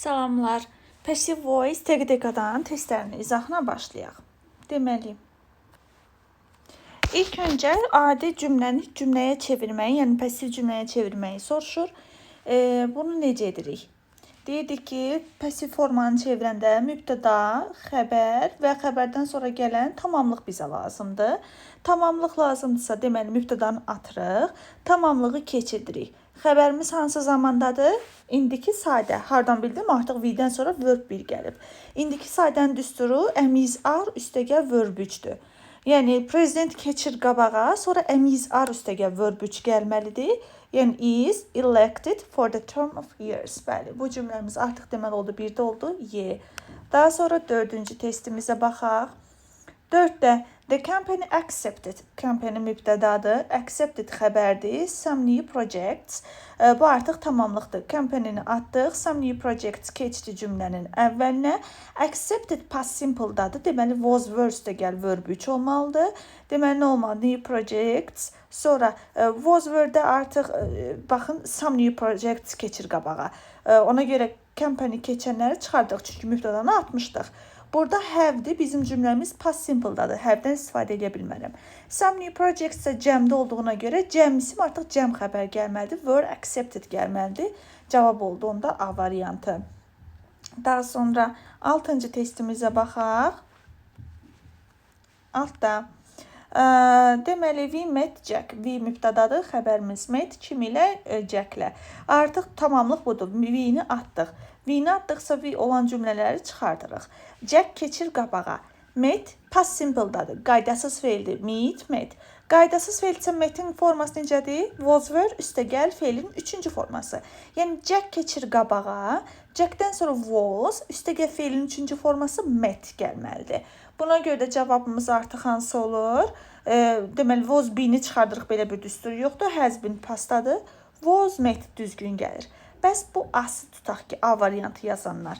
Salamlar. Passive voice TQDK-dan testlərin izahına başlayaq. Deməli, ilk öncə adi cümləni cümləyə çevirməyi, yəni passiv cümləyə çevirməyi soruşur. Bunu necə edirik? Deyirdik ki, passiv formanı çevirəndə mübtəda, xəbər və xəbərdən sonra gələn tamamlıq bizə lazımdır. Tamamlıq lazımdırsa, deməli mübtədanı atırıq, tamamlığı keçiririk. Xəbərimiz hansı zamandadır? İndiki sadə. Hardan bildim? Artıq V-dən sonra verb 1 gəlib. İndiki sadənin düsturu əmiz ar üstəgəl verb 3-dür. Yəni, prezident keçir qabağa, sonra əmiz ar üstəgəl verb 3 gəlməlidir. Yəni, is elected for the term of years. Bəli, bu cümləmiz artıq deməli oldu, 1-də oldu, Y. Daha sonra 4-cü testimizə baxaq. 4-də the company accepted. Company mübtədadır. Accepted xəbərdir. Some new projects. Bu artıq tamamlıqdır. Company-ni atdıq. Some new projects keçdi cümlənin əvvəlinə. Accepted past simple-dadır. Deməli, was verb gəl verb 3 olmalıdır. Deməli, nə olmalı? New projects. Sonra was verb-də artıq, baxın, some new projects keçir qabağa. Ona görə company keçənləri çıxardıq. Çünki mübtədanı atmışdıq. Burada have-dir, bizim cümləmiz past simple-dadır. Have-dən istifadə edə bilmərəm. Some new projects isə cəmdə olduğuna görə cəm isim artıq cəm xəbər gəlməlidir. Were accepted gəlməlidir. Cavab oldu onda A variantı. Daha sonra 6-cı testimizə baxaq. Altda. Deməli, we met Jack. We mübtədadır, xəbərimiz met kim ilə? Jack-lə. Artıq tamamlıq budur. We-ni atdıq. We-ni atdıqsa we olan cümlələri çıxardırıq. Jack keçir qabağa. Met past simple-dadır. Qaydasız feildir. Meet, met. Qaydasız feil isə metin forması necədir? Was were üstəgəl feilin 3-cü forması. Yəni, Jack keçir qabağa. Jack-dən sonra was, üstəgəl feilin 3-cü forması met gəlməlidir. Buna görə də cavabımız artıq hansı olur? Deməli, was be-ni çıxardırıq, belə bir düstur yoxdur. Has been pastdadır. Was met düzgün gəlir. Bəs bu A-sı tutaq ki, A variantı yazanlar.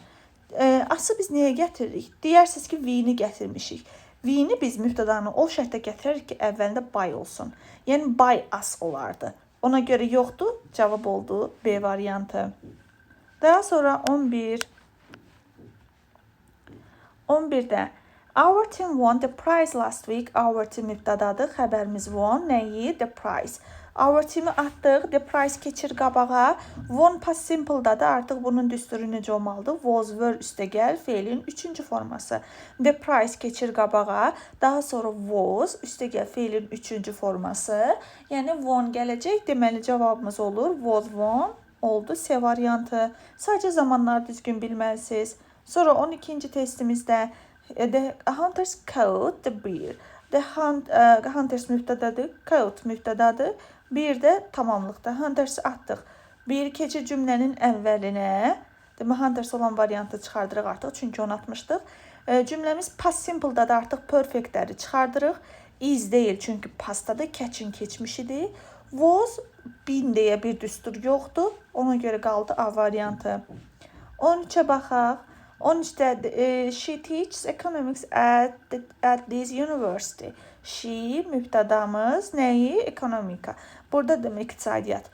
A-sı biz niyə gətiririk? Deyərsiniz ki, V-ni gətirmişik. V-ni biz mübtədanı o şərtdə gətiririk ki, əvvəlində by olsun. Yəni, by as olardı. Ona görə yoxdur, cavab oldu B variantı. Daha sonra 11. 11-də our team won the prize last week. Our team mübtədadır, xəbərimiz won. Nəyi? The prize. Our team-i atdıq, the prize keçir qabağa. Won past simple-dadır, artıq bunun düsturu necə olmalıdır? Was were üstəgəl feilin 3-cü forması. The prize keçir qabağa, daha sonra was üstəgəl feilin 3-cü forması. Yəni, won gələcək, deməli cavabımız olur. Was won oldu C variantı. Sadəcə zamanları düzgün bilməlisiniz. Sonra 12-ci testimizdə the hunters caught the bear. The hunters mübtədadır, caught mübtədadır. Bir də tamamlıqda hunters atdıq. Bir keçir cümlənin əvvəlinə. Demək, hunters olan variantı çıxardırıq artıq, çünki onu atmışdıq. Cümləmiz past simple-dadır, artıq perfect-ləri çıxardırıq. Is deyil, çünki pastdadır, catch-in keçmişidir. Was, been deyə bir düstur yoxdur. Ona görə qaldı A variantı. 13-ə baxaq. 13-də she teaches economics at this university. She mübtədamız nəyi? Ekonomika. Burada demək iqtisadiyyat.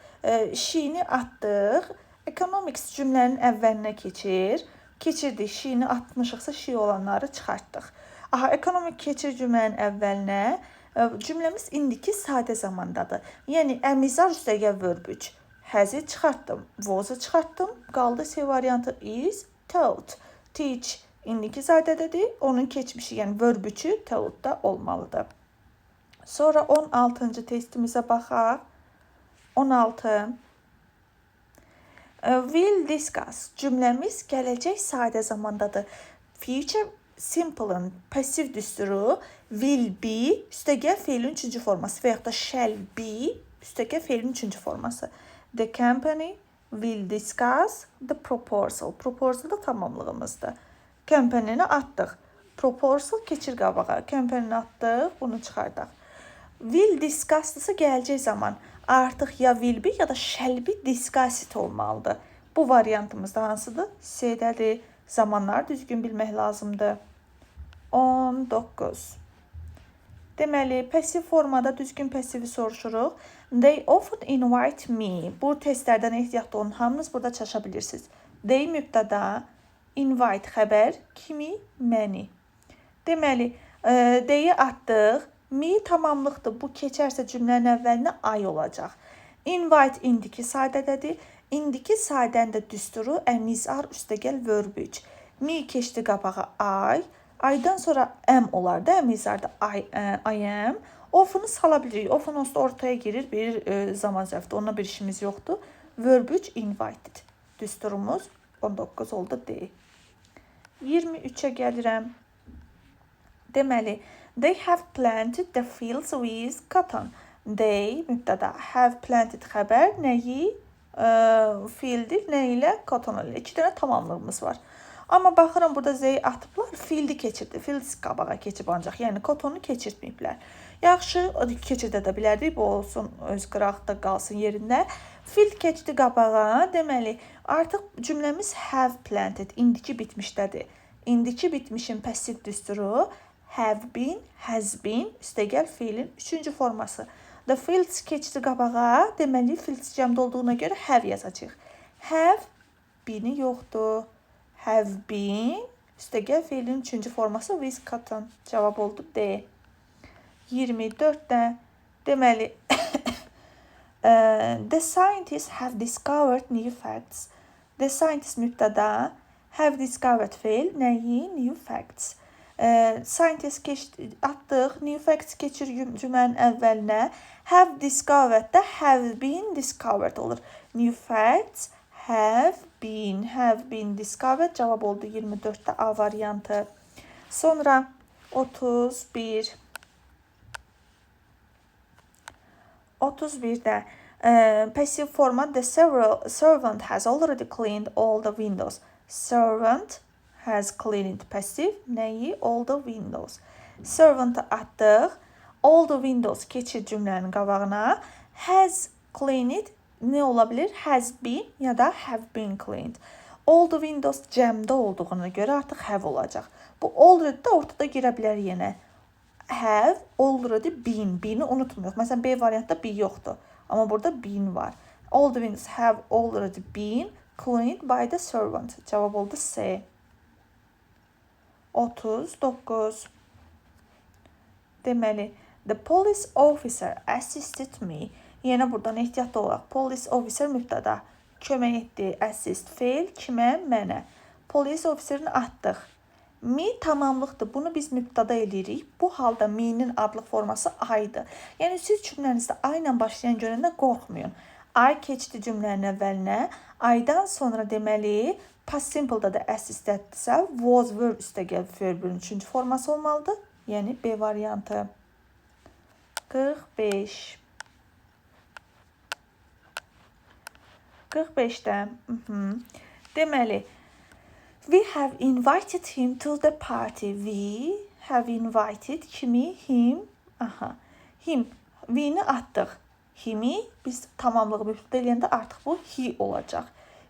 She-ni atdıq. Economics cümlənin əvvəlinə keçir. Keçirdik. She-ni atmışıqsa she olanları çıxartdıq. Aha, economic keçir cümlənin əvvəlinə. Cümləmiz indiki sadə zamandadır. Yəni, əmizar üstəgəl verb 3. Has-i çıxartdım. Was-ı çıxartdım. Qaldı C variantı is taught. Teach indiki sadədədir. Onun keçmişi, yəni verb 3-ü taught-da olmalıdır. Sonra 16-cı testimizə baxaq. 16. Will discuss. Cümləmiz gələcək sadə zamandadır. Future simple-ın passiv düsturu will be üstəgəl feilin 3-cü forması və yaxud da shall be üstəgəl feilin 3-cü forması. The company will discuss the proposal. Proposal da tamamlığımızdır. Company-ni atdıq. Proposal keçir qabağa. Company-ni atdıq, bunu çıxardaq. Will discuss-dısa gələcək zaman artıq ya will be ya da shall be discussed olmalıdır. Bu variantımızda hansıdır? C-dədir. Zamanları düzgün bilmək lazımdır. 19. Deməli, passiv formada düzgün passivi soruşuruq. They often invite me. Bu testlərdən ehtiyatlı olun. Hamınız burada çalışa bilirsiniz. They mübtəda, invite xəbər, kimi, məni. Deməli, deyi atdıq. Me tamamlıqdır. Bu keçərsə cümlənin əvvəlinə ay olacaq. Invite indiki sadədədir. İndiki sadənin də düsturu əmizar üstəgəl verb 3. Me keçdi qabağa ay. Aydan sonra am olar da əmizarda I am. Of'unu sala bilirik. Of'un onsuz ortaya girir bir zaman zərfdə. Onunla bir işimiz yoxdur. Verb 3 invited. Düsturumuz 19 oldu D. 23'ə gəlirəm. Deməli, they have planted the fields with cotton. They, mübtəda, have planted xəbər, nəyi? Fieldir, nə ilə? Cotton ilə. 2 dənə tamamlığımız var. Amma baxıram, burada Z atıblar, fieldi keçirdi. Fields qabağa keçib ancaq, yəni cotton'u keçirtməyiblər. Yaxşı, keçirdə də bilərdik, bu olsun, öz qıraqda qalsın yerində. Field keçdi qabağa, deməli, artıq cümləmiz have planted, indiki bitmişdədir. İndiki bitmişin pasiv düsturu have been, has been, üstəgəl fiilin 3-cü forması. The fields keçdi qabağa, deməli, fields cəmdə olduğuna görə have yazacaq. Have been-i yoxdur. Have been, üstəgəl fiilin 3-cü forması with cotton. Cavab oldu D. 24'də, deməli, the scientists have discovered new facts. The scientists mübtəda, have discovered fiil, nəyi? New facts. Scientist atdıq, new facts keçir cümlənin əvvəlinə. Have discovered da have been discovered olur. New facts have been discovered. Cavab oldu 24'də A variantı. Sonra 31. 31'də passive forma the servant has already cleaned all the windows. Servant has cleaned passive nəyi? All the windows. Servant-ı atdıq. All the windows keçir cümlənin qabağına. Has cleaned nə ola bilər? Has been ya da have been cleaned. All the windows cəmdə olduğuna görə artıq have olacaq. Bu already də ortada girə bilər yenə. Have already been. Been-i unutmuyoruz. Məsələn, B variantda be yoxdur. Amma burada been var. All the windows have already been cleaned by the servant. Cavab oldu C. 39. Deməli, the police officer assisted me. Yenə buradan ehtiyatlı olaraq. Police officer mübtəda. Kömək etdi. Assist fiil. Kimə? Mənə. Police officerini atdıq. Me tamamlıqdır. Bunu biz mübtəda edirik. Bu halda me'nin adlıq forması aydır. Yəni siz cümlənizdə ay ilə başlayan görəndə qorxmayın. Ay keçdi cümlənin əvvəlinə. Aydan sonra deməli past simple-da da assisteddirsə was verb üstəgəl verbin 3-cü forması olmalıdır. Yəni B variantı. 45. 45'də. Deməli, we have invited him to the party. We have invited kimi? Him. Him. We-ni atdıq. Himi biz tamamlığı mübtəda eləyəndə artıq bu he olacaq.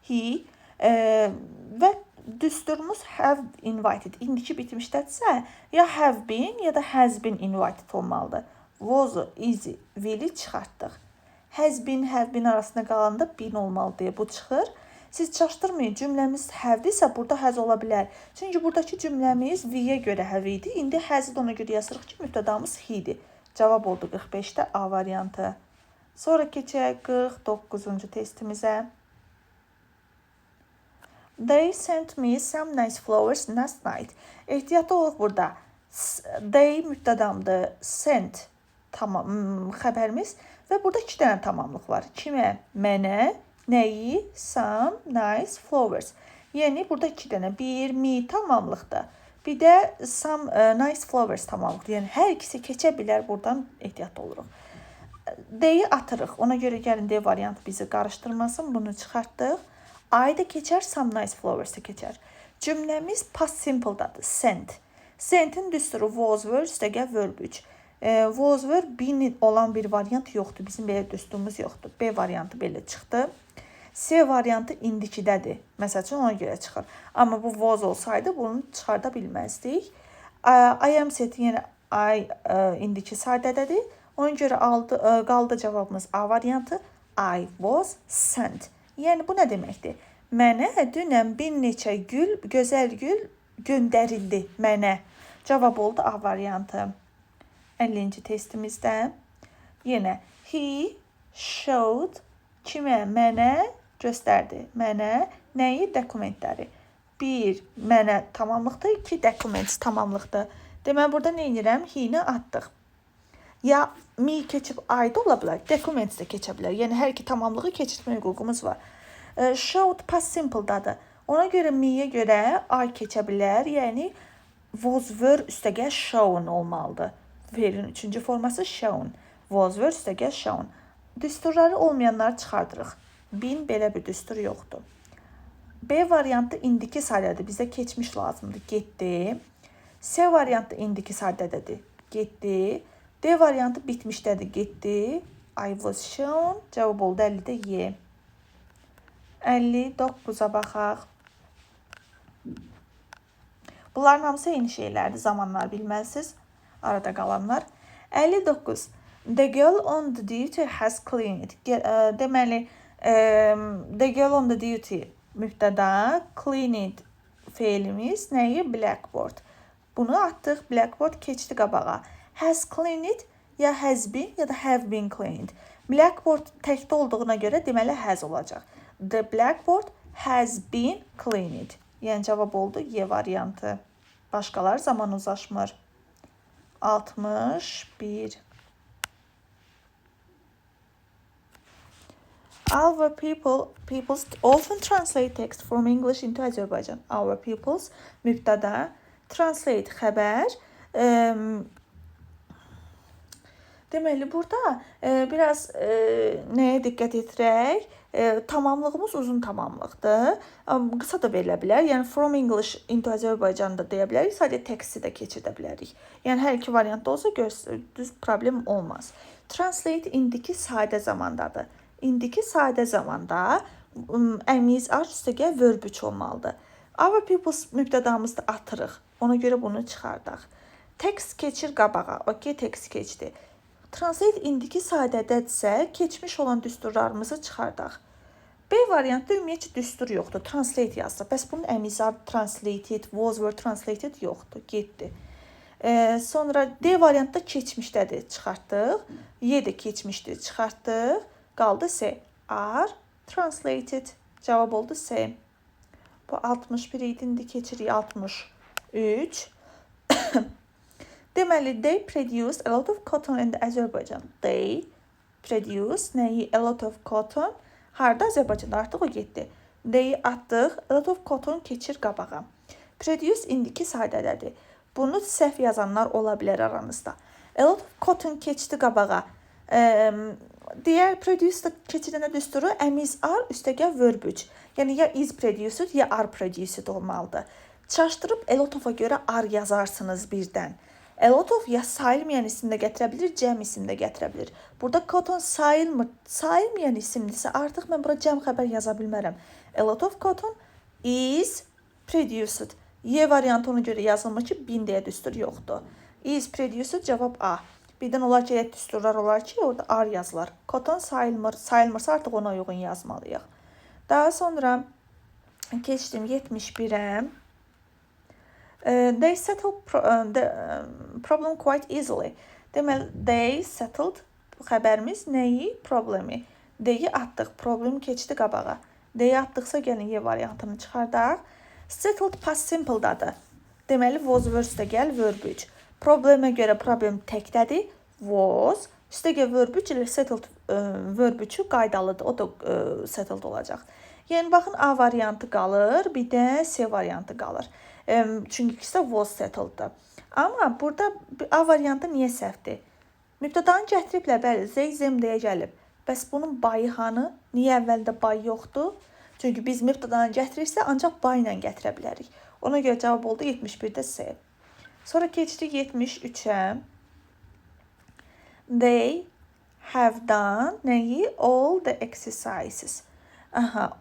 He və düsturumuz have invited. İndiki bitmişdədirsə ya have been ya da has been invited olmalıdır. Was, is, will'i çıxartdıq. Has been, have been arasında qalanda been olmalı deyə bu çıxır. Siz çaşdırmayın, cümləmiz have-dirsə burada has ola bilər. Çünki buradakı cümləmiz we-yə görə have idi. İndi has-i də ona görə yazırıq ki, mübtədamız he-dir. Cavab oldu 45'də A variantı. Sonra keçək 49-cu testimizə. They sent me some nice flowers last night. Ehtiyatlı olaq burada. They mübtədamdır. Sent tamam xəbərimiz və burada 2 dənə tamamlıq var. Kimə? Mənə. Nəyi? Some nice flowers. Yəni burada 2 dənə. Bir me tamamlıqdır. Bir də some nice flowers tamamlıqdır. Yəni hər ikisi keçə bilər. Buradan ehtiyatlı oluruq. D'yi atırıq. Ona görə gəlin D variantı bizi qarışdırmasın. Bunu çıxartdıq. Ayda keçər, some nice flowers da keçər. Cümləmiz past simple-dadır. Sent. Sent'in düsturu was verb üstəgəl verb 3. Was verb been olan bir variant yoxdur. Bizim belə düsturumuz yoxdur. B variantı belə çıxdı. C variantı indikidədir. Məsəl üçün ona görə çıxır. Amma bu was olsaydı bunu çıxarda bilməzdik. I am set yenə I indiki sadədədir. Ona görə qaldı cavabımız A variantı. I was sent. Yəni bu nə deməkdir? Mənə dünən bir neçə gül, gözəl gül göndərildi mənə. Cavab oldu A variantı. 50-ci testimizdə yenə he showed kimə? Mənə göstərdi. Mənə nəyi? Dokumentləri. 1 mənə tamamlıqdır, 2 documents tamamlıqdır. Deməli burada nə edirəm? He-ni atdıq. Ya me keçib I-da ola bilər, documents də keçə bilər. Yəni hər iki tamamlığı keçirmək hüququmuz var. Showed past simple-dadır. Ona görə me-yə görə I keçə bilər. Yəni was were üstəgəl shown olmalıdır. Fe'lin 3-cü forması shown. Was were üstəgəl shown. Düsturları olmayanları çıxardırıq. Bin belə bir düstur yoxdur. B variantı indiki sadədir. Bizə keçmiş lazımdır. Getdi. C variantı indiki sadədədir. Getdi. D variantı bitmişdədir. Getdi. I was shown. Cavab oldu 50-də Y. 59-a baxaq. Bunların hamısı eyni şeylərdir. Zamanlar bilməlisiniz. Arada qalanlar. 59. The girl on the duty has cleaned. Deməli, the girl on the duty mübtəda, cleaned feilimiz nəyi? Blackboard. Bunu atdıq. Blackboard keçdi qabağa. Has cleaned ya has been ya da have been cleaned. Blackboard təkdə olduğuna görə deməli has olacaq. The blackboard has been cleaned. Yəni cavab oldu Y variantı. Başqalar zaman uzlaşmır. 61. Our peoples often translate text from English into Azerbaijan. Our peoples mübtəda, translate xəbər. Deməli burada biraz nəyə diqqət edirək? Tamamlığımız uzun tamamlıqdır. Qısa da verilə bilər. Yəni from English into Azerbaijan da deyə bilərik. Sadəcə teksti də keçirdə bilərik. Yəni hər iki variantda olsa düz problem olmaz. Translate indiki sadə zamandadır. İndiki sadə zamanda əmiz ar üstəgəl verb 3 olmalıdır. Our peoples mübtədamızda atırıq. Ona görə bunu çıxardaq. Text keçir qabağa. Okay, text keçdi. Translate indiki sadədədirsə, keçmiş olan düsturlarımızı çıxardaq. B variantda ümumiyyətcə düstur yoxdur. Translate yazsa. Bəs bunun əmizar translated, was were translated yoxdur. Getdi. Sonra D variantda keçmişdədir. Çıxartdıq. Y də keçmişdir. Çıxartdıq. Qaldı C. Are translated. Cavab oldu C. Bu 61 idi. İndi keçirik 63. Deməli, they produce a lot of cotton in Azerbaijan. They produce nəyi? A lot of cotton. Harda? Azərbaycanda. Artıq o getdi. They atdıq. A lot of cotton keçir qabağa. Produce indiki sadədədir. Bunu səhv yazanlar ola bilər aranızda. A lot of cotton keçdi qabağa. Digər produce keçirənə düsturu əmiz ar üstəgəl verb 3. Yəni ya is produced ya are produced olmalıdır. Çaşdırıb a lot of-a görə are yazarsınız birdən. A lot of ya sayılmayan isim də gətirə bilir, cəm isim də gətirə bilir. Burada cotton sayılmır. Sayılmayan isimdirsə artıq mən bura cəm xəbər yaza bilmərəm. A lot of cotton is produced. Y variantı ona görə yazılmır ki, bin deyə düstur yoxdur. Is produced cavab A. Birdən olar ki, düsturlar olar ki, orada are yazılar. Cotton sayılmır. Sayılmırsa artıq ona uyğun yazmalıyıq. Daha sonra keçdim 71-ə. They settled the problem quite easily. Deməli, they settled xəbərimiz nəyi? Problemi. They-i atdıq. Problem keçdi qabağa. They-i atdıqsa gəlin Y variantını çıxardaq. Settled past simple-dadır. Deməli, was were üstəgəl verb 3. Problemə görə problem təkdədir. Was. Üstəgəl verb 3 ilə settled verb 3-ü qaydalıdır. O da settled olacaq. Yəni, baxın, A variantı qalır. Bir də C variantı qalır. Çünki ikisi də was settled-dır. Amma burada A variantı niyə səhvdir? Mübtədanı gətiriblər, bəli, zem deyə gəlib. Bəs bunun bayı hanı? Niyə əvvəldə bay yoxdur? Çünki biz mübtədanı gətirirsə, ancaq bay ilə gətirə bilərik. Ona görə cavab oldu 71-də C. Sonra keçdik 73-ə. They have done nəyi? All the exercises.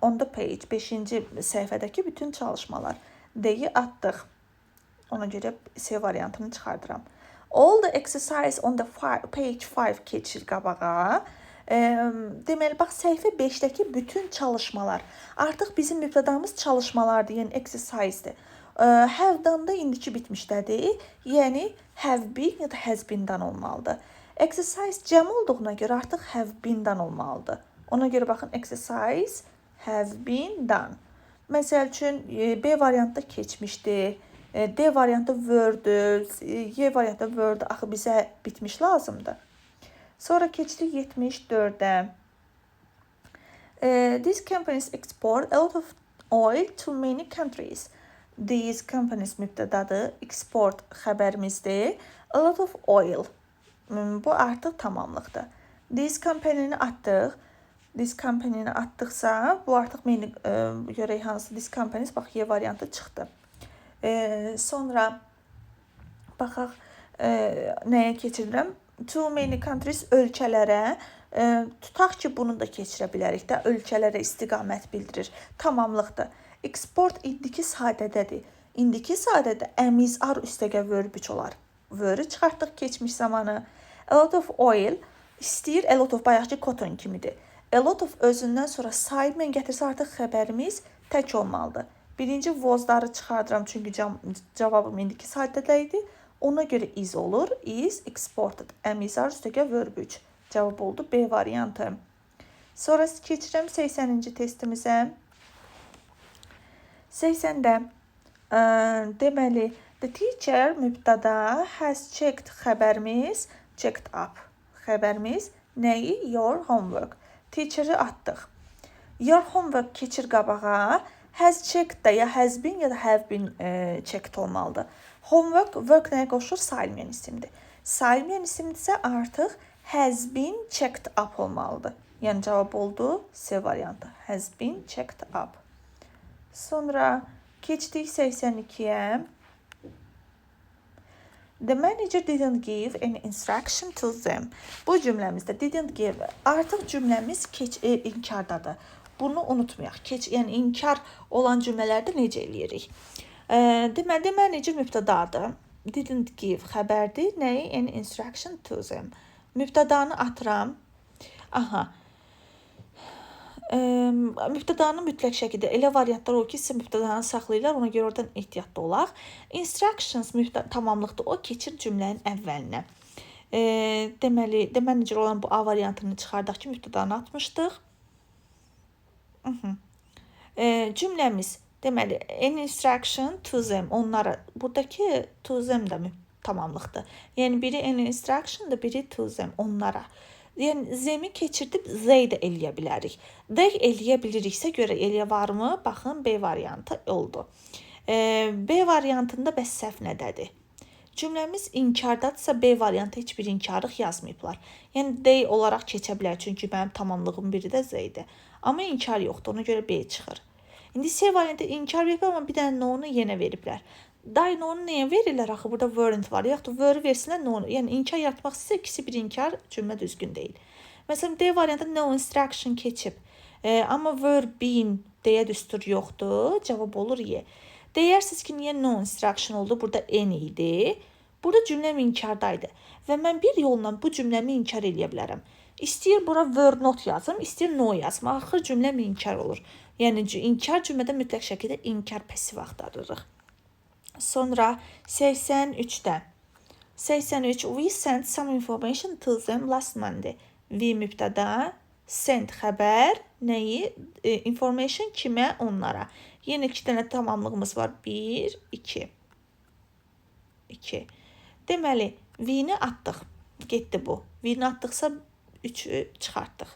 On the page. 5-ci səhifədəki bütün çalışmalar. They-i atdıq. Ona görə C variantını çıxardıram. All the exercise on the page 5 keçir qabağa. Deməli, bax, səhifə 5-dəki bütün çalışmalar. Artıq bizim mübtədamız çalışmalardır, yəni exercise-dir. Have done da indiki bitmişdədir. Yəni, have been ya da has been-dan olmalıdır. Exercise cəm olduğuna görə artıq have been-dan olmalıdır. Ona görə baxın, exercise have been done. Məsəl üçün, B variantda keçmişdi. D variantı were-dür. Y variantı were-dür. Axı bizə bitmiş lazımdır. Sonra keçdik 74-ə. These companies export a lot of oil to many countries. These companies mübtədadır. Export xəbərimizdir. A lot of oil. Bu artıq tamamlıqdır. This company-ni atdıq. This company-ni atdıqsa, bu artıq meni görək hansı this companies, bax, Y variantı çıxdı. Sonra baxaq nəyə keçirirəm? Too many countries ölkələrə. Tutaq ki, bunu da keçirə bilərik də. Ölkələrə istiqamət bildirir. Tamamlıqdır. Export indiki sadədədir. İndiki sadədə əmiz ar üstəgə verb olar. Verb çıxartdıq keçmiş zamanı. A lot of oil istəyir. A lot of bayaqki cotton kimidir. A lot of özündən sonra sahib mən gətirsə artıq xəbərimiz tək olmalıdır. Birinci was-ları çıxardıram çünki cavabım indiki sadədə idi. Ona görə is olur. Is exported. Əmizar üstəgə verb 3. Cavab oldu B variantı. Sonra keçirəm 80-ci testimizə. 80-də deməli, the teacher mübtəda has checked xəbərimiz, checked up xəbərimiz nəyi? Your homework. Teacher'ı atdıq. Your homework keçir qabağa. Has checked da ya has been ya da have been checked olmalıdır. Homework, work nəyə qoşur? Sailmeyen isimdir. Sailmeyen isimdirsə artıq has been checked up olmalıdır. Yəni cavab oldu C variantı. Has been checked up. Sonra keçdik 82-yə. The manager didn't give any instruction to them. Bu cümləmizdə didn't give. Artıq cümləmiz inkardadır. Bunu unutmayaq. Yəni inkar olan cümlələrdə necə eləyirik? Deməli, manager mübtədadır. Didn't give xəbərdir. Nəyi? Any instruction to them. Mübtədanı atıram. Aha. Mübtədanı mütləq şəkildə elə variantlar olur ki, sizə mübtədanı saxlayırlar, ona görə oradan ehtiyatlı olaq. Instructions tamamlıqdır, o keçir cümlənin əvvəlinə. Deməli, the manager olan bu A variantını çıxardaq ki, mübtədanı atmışdıq. Cümləmiz, deməli, an instruction to them, onlara, buradakı to them də tamamlıqdır. Yəni, biri an instruction da, biri to them, onlara. Yəni, zemi keçirdib they də eləyə bilərik. They eləyə biliriksə görə eləyə varmı? Baxın, B variantı oldu. B variantında bəs səhv nədədir? Cümləmiz inkardadırsa B variantı heç bir inkarlıq yazmayıblar. Yəni, they olaraq keçə bilər, çünki mənim tamamlığım biri də they'dir. Amma inkar yoxdur, ona görə B çıxır. İndi C variantı inkar veriblər, amma bir dənə no-nu yenə veriblər. Day no-nu nəyə verirlər? Axı, burada weren't var. Yaxud da were versinlər no-nu. Yəni, inkar yaratmaq istəyirsə, ikisi bir inkar, cümlə düzgün deyil. Məsələn, D variantı no instruction keçib. Amma were been deyə düstur yoxdur. Cavab olur Y. Deyərsiniz ki, niyə no instruction oldu? Burada N idi. Burada cümləm inkardaydı. Və mən bir yolla bu cümləmi inkar eləyə bilərəm. İstəyir bura were not yazım, istəyir no yazım. Axır cümləm inkar olur. Yəni, inkar cümlədə mütləq şəkildə inkar pasiv axtarırıq. Sonra 83-də. 83. We sent some information to them last Monday. We mübtəda, send xəbər, nəyi? Information kimə? Onlara. Yenə 2 dənə tamamlığımız var. 1, 2. 2. Deməli, we-ni atdıq. Getdi bu. We-ni atdıqsa 3-ü çıxartdıq.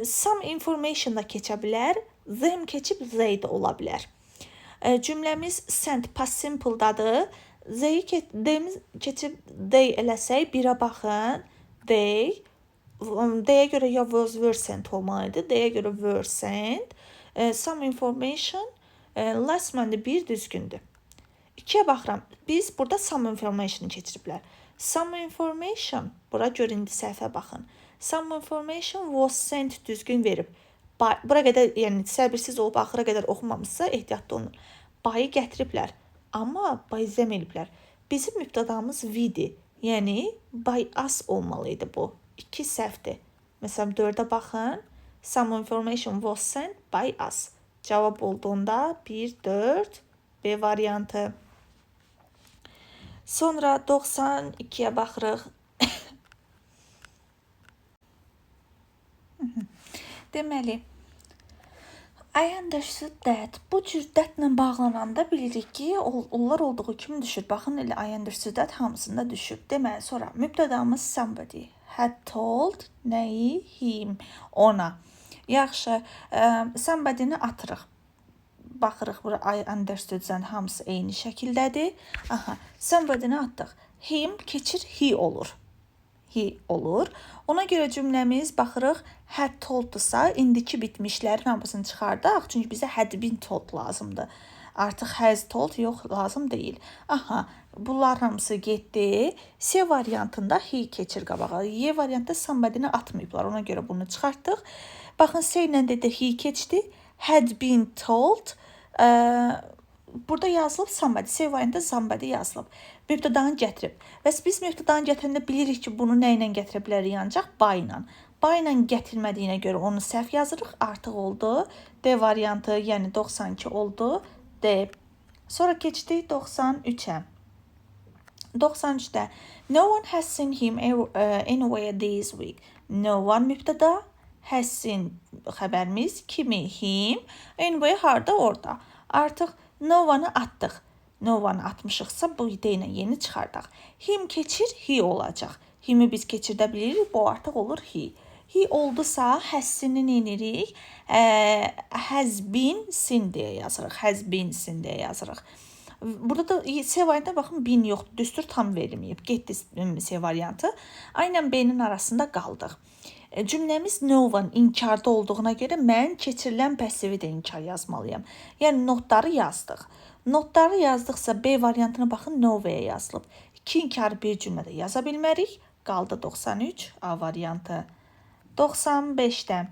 Some information da keçə bilər. Them keçib they də ola bilər. Cümləmiz sent past simple-dadır. They keçib they eləsək, birə baxın. They. They-yə görə ya was were sent olmalıydı. They-yə görə were sent. Some information. Last Monday bir düzgündür. 2-yə baxıram. Biz burada some information keçiriblər. Some information. Bura görə indi səhvə baxın. Some information was sent düzgün verib. Bura qədər, yəni səbirsiz olub axıra qədər oxumamışsa ehtiyatlı olun. Bayı gətiriblər, amma bayzəm eliblər. Bizim mübtədamız we'dir. Yəni, by us olmalıydı bu. 2 səhvdir. Məsələn, 4-ə baxın. Some information was sent by us. Cavab olduğunda 1, 4, B variantı. Sonra 92-yə baxırıq. Deməli, I understood that. Bu cür dətlə bağlananda bilirik ki, onlar olduğu kimi düşür. Baxın, elə I understood that hamısında düşüb. Deməli, sonra mübtədamız somebody had told nəyi? Him, ona. Yaxşı, somebody-ni atırıq. Baxırıq, bura I understood-dən hamısı eyni şəkildədir. Aha, somebody-ni atdıq. Him keçir, he olur. He olur. Ona görə cümləmiz baxırıq, had told-dırsa, indiki bitmişlərin hamısını çıxardaq. Çünki bizə had been told lazımdır. Artıq has told yox, lazım deyil. Aha, bunlar hamısı getdi. C variantında he keçir qabağa. Y variantında somebody-ni atmayıblar. Ona görə bunu çıxartdıq. Baxın, C ilə də he keçdi. Had been told. Burada yazılıb somebody. C variantında somebody yazılıb. Mübtədanı gətirib. Və biz mübtədanı gətirəndə bilirik ki, bunu nə ilə gətirə bilərik ancaq by ilə. By ilə gətirmədiyinə görə onu səhv yazırıq. Artıq oldu. D variantı, yəni 92 oldu. D. Sonra keçdik 93-ə. 93-də no one has seen him anywhere this week. No one mübtəda, has seen xəbərimiz kimi, him, anywhere harda, orada. Artıq no one-ı atdıq. No one atmışıqsa bu D ilə yeni çıxardaq. Him keçir, he olacaq. Himi biz keçirdə bilirik, bu artıq olur he. He oldusa, has-sini neyinirik? Has been seen deyə yazırıq. Has been seen deyə yazırıq. Burada da C variantına baxın, bin yoxdur. Düstur tam verilməyib. Getdi C variantı. Aynən B-nin arasında qaldıq. Cümləmiz no one inkarda olduğuna görə mən keçirilən pasivi də inkar yazmalıyam. Yəni notları yazdıq. Notları yazdıqsa B variantına baxın, nowhere yazılıb. 2 inkarı bir cümlədə yaza bilmərik. Qaldı 93, A variantı. 95-də.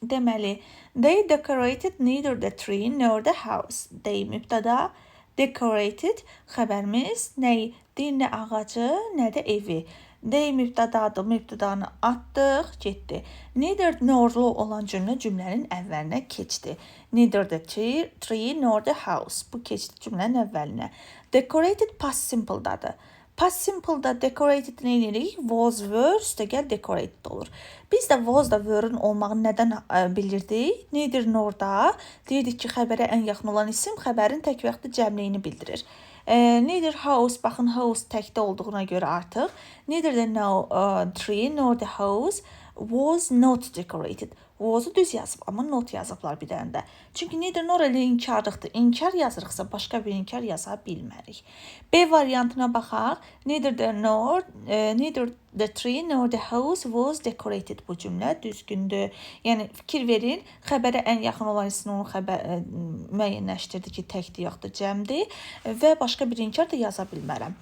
Deməli, they decorated neither the tree nor the house. They mübtəda, decorated xəbərimiz nəyi? Deyir, nə ağacı, nə də evi. They mübtədadır, mübtədanı atdıq, getdi. Neither norlu olan cümlənin əvvəlinə keçdi. Neither the tree nor the house. Bu keçdi cümlənin əvvəlinə. Decorated past simple-dadır. Past simple-da decorated nə edirik? Was, were, üstəgəl decorated olur. Biz də was da were-ın olmağını nədən bilirdik? Neither nor-da deyirdik ki, xəbərə ən yaxın olan isim xəbərin tək vaxtı cəmliyini bildirir. Neither house, baxın house təkdə olduğuna görə artıq. Neither the tree nor the house was not decorated. Was-u düz yazıb, amma not yazıblar bir dənə də. Çünki neither nor elə inkarlıqdır. İnkar yazırıqsa başqa bir inkar yaza bilmərik. B variantına baxaq. Neither the tree nor the house was decorated. Bu cümlə düzgündür. Yəni fikir verin, xəbərə ən yaxın olan isim onu müəyyənləşdirdi ki, təkdir yoxdur, cəmdir və başqa bir inkar da yaza bilmərəm.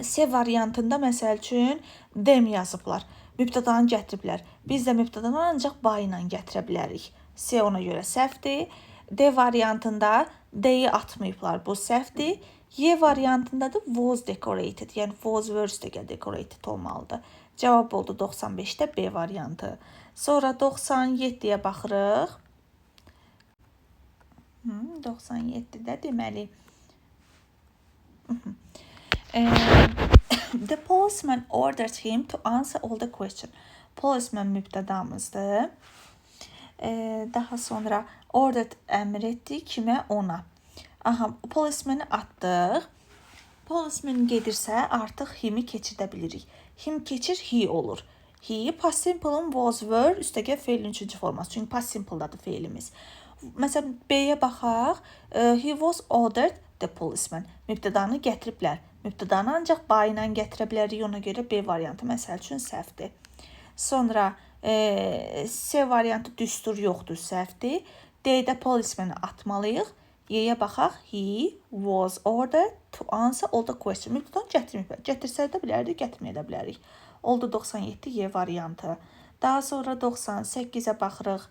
C variantında məsəl üçün them yazıblar. Mübtədanı gətiriblər. Biz də mübtədanı ancaq by ilə gətirə bilərik. C ona görə səhvdir. D variantında D-yi atmayıblar. Bu səhvdir. Y variantında da was decorated. Yəni was were üstəgəl decorated olmalıdır. Cavab oldu 95-də B variantı. Sonra 97-yə baxırıq. 97-də deməli. The policeman ordered him to answer all the questions. Policeman mübtədamızdır. Daha sonra ordered əmr etdi kimə? Ona. Aha, policemanı atdıq. Policeman gedirsə artıq himi keçirdə bilirik. Him keçir, he olur. He past simple-ın was, were, üstəgəl feilin 3-cü forması. Çünki past simple-dadır feilimiz. Məsələn, B-yə baxaq. He was ordered the policeman. Mübtədanı gətiriblər. Mübtədanı ancaq by ilə gətirə bilərik. Ona görə B variantı məsəl üçün səhvdir. Sonra C variantı düstur yoxdur, səhvdir. D-də policemanı atmalıyıq. Y-yə baxaq. He was ordered to answer all the questions. Mübtədanı gətirməyib. Gətirsə də bilərdik, gətirməyə də bilərik. Oldu 97 Y variantı. Daha sonra 98-ə baxırıq.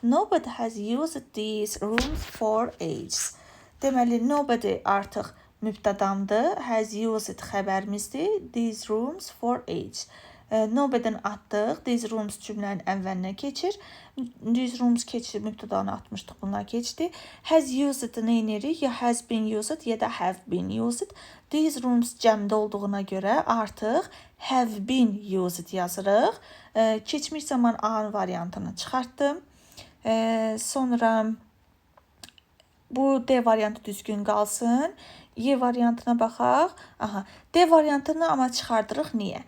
Nobody has used these rooms for ages. Deməli, nobody artıq mübtədamdır. Has used xəbərimizdir. These rooms for ages. Nobedən atdıq. These rooms cümlənin əvvəlinə keçir. These rooms keçir, mübtədanı atmışdıq, bunlar keçdi. Has used neyinirik? Ya has been used ya da have been used. These rooms cəmdə olduğuna görə artıq have been used yazırıq. Keçmiş zaman A variantını çıxartdım. Sonra bu D variantı düzgün qalsın. Y variantına baxaq. Aha, D variantını amma çıxardırıq. Niyə?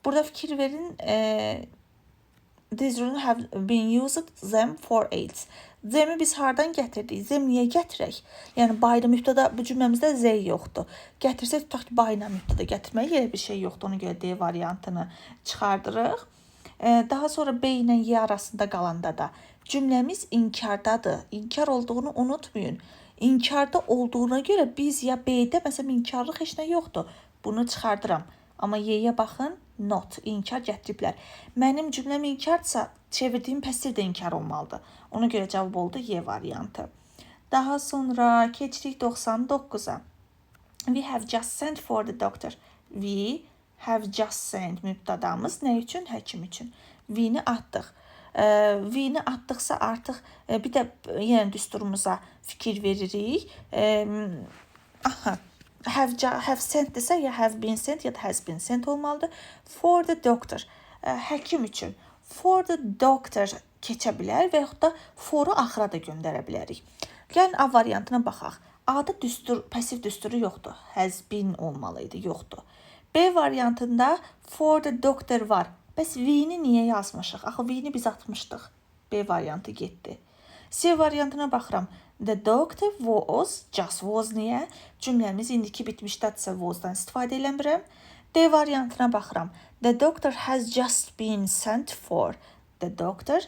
Burada fikir verin. These rooms have been used them for AIDS. Them'i biz hardan gətirdik? Them niyə gətirək? Yəni, bayda mübtəda bu cümləmizdə Z yoxdur. Gətirsək, tutaq ki, bayla mübtəda gətirmək yerə bir şey yoxdur. Ona görə D variantını çıxardırıq. Daha sonra B ilə Y arasında qalanda da cümləmiz inkardadır. İnkar olduğunu unutmayın. İnkarda olduğuna görə biz ya B-də, məsələn, inkarlıq heç nə yoxdur. Bunu çıxardıram. Amma Y-yə baxın, not, inkar gətiriblər. Mənim cümləm inkardsa, çevirdiyim pəsiv də inkar olmalıdır. Ona görə cavab oldu Y variantı. Daha sonra keçdik 99-a. We have just sent for the doctor. We have just sent mübtədamız nə üçün? Həkim üçün. We-ni atdıq. V-ni atdıqsa artıq bir də yenə düsturumuza fikir veririk. Have sent desə ya have been sent ya da has been sent olmalıdır. For the doctor, həkim üçün. For the doctor keçə bilər və yaxud da for-u axıra da göndərə bilərik. Gəlin A variantına baxaq. A-da pasiv düsturu yoxdur. Has been olmalıydı, yoxdur. B variantında for the doctor var. Bəs V-ni niyə yazmışıq? Axı V-ni biz atmışdıq. B variantı getdi. C variantına baxıram. The doctor was, just was niyə? Cümləmiz indiki bitmişdədirsə was-dan istifadə eləmirəm. D variantına baxıram. The doctor has just been sent for. The doctor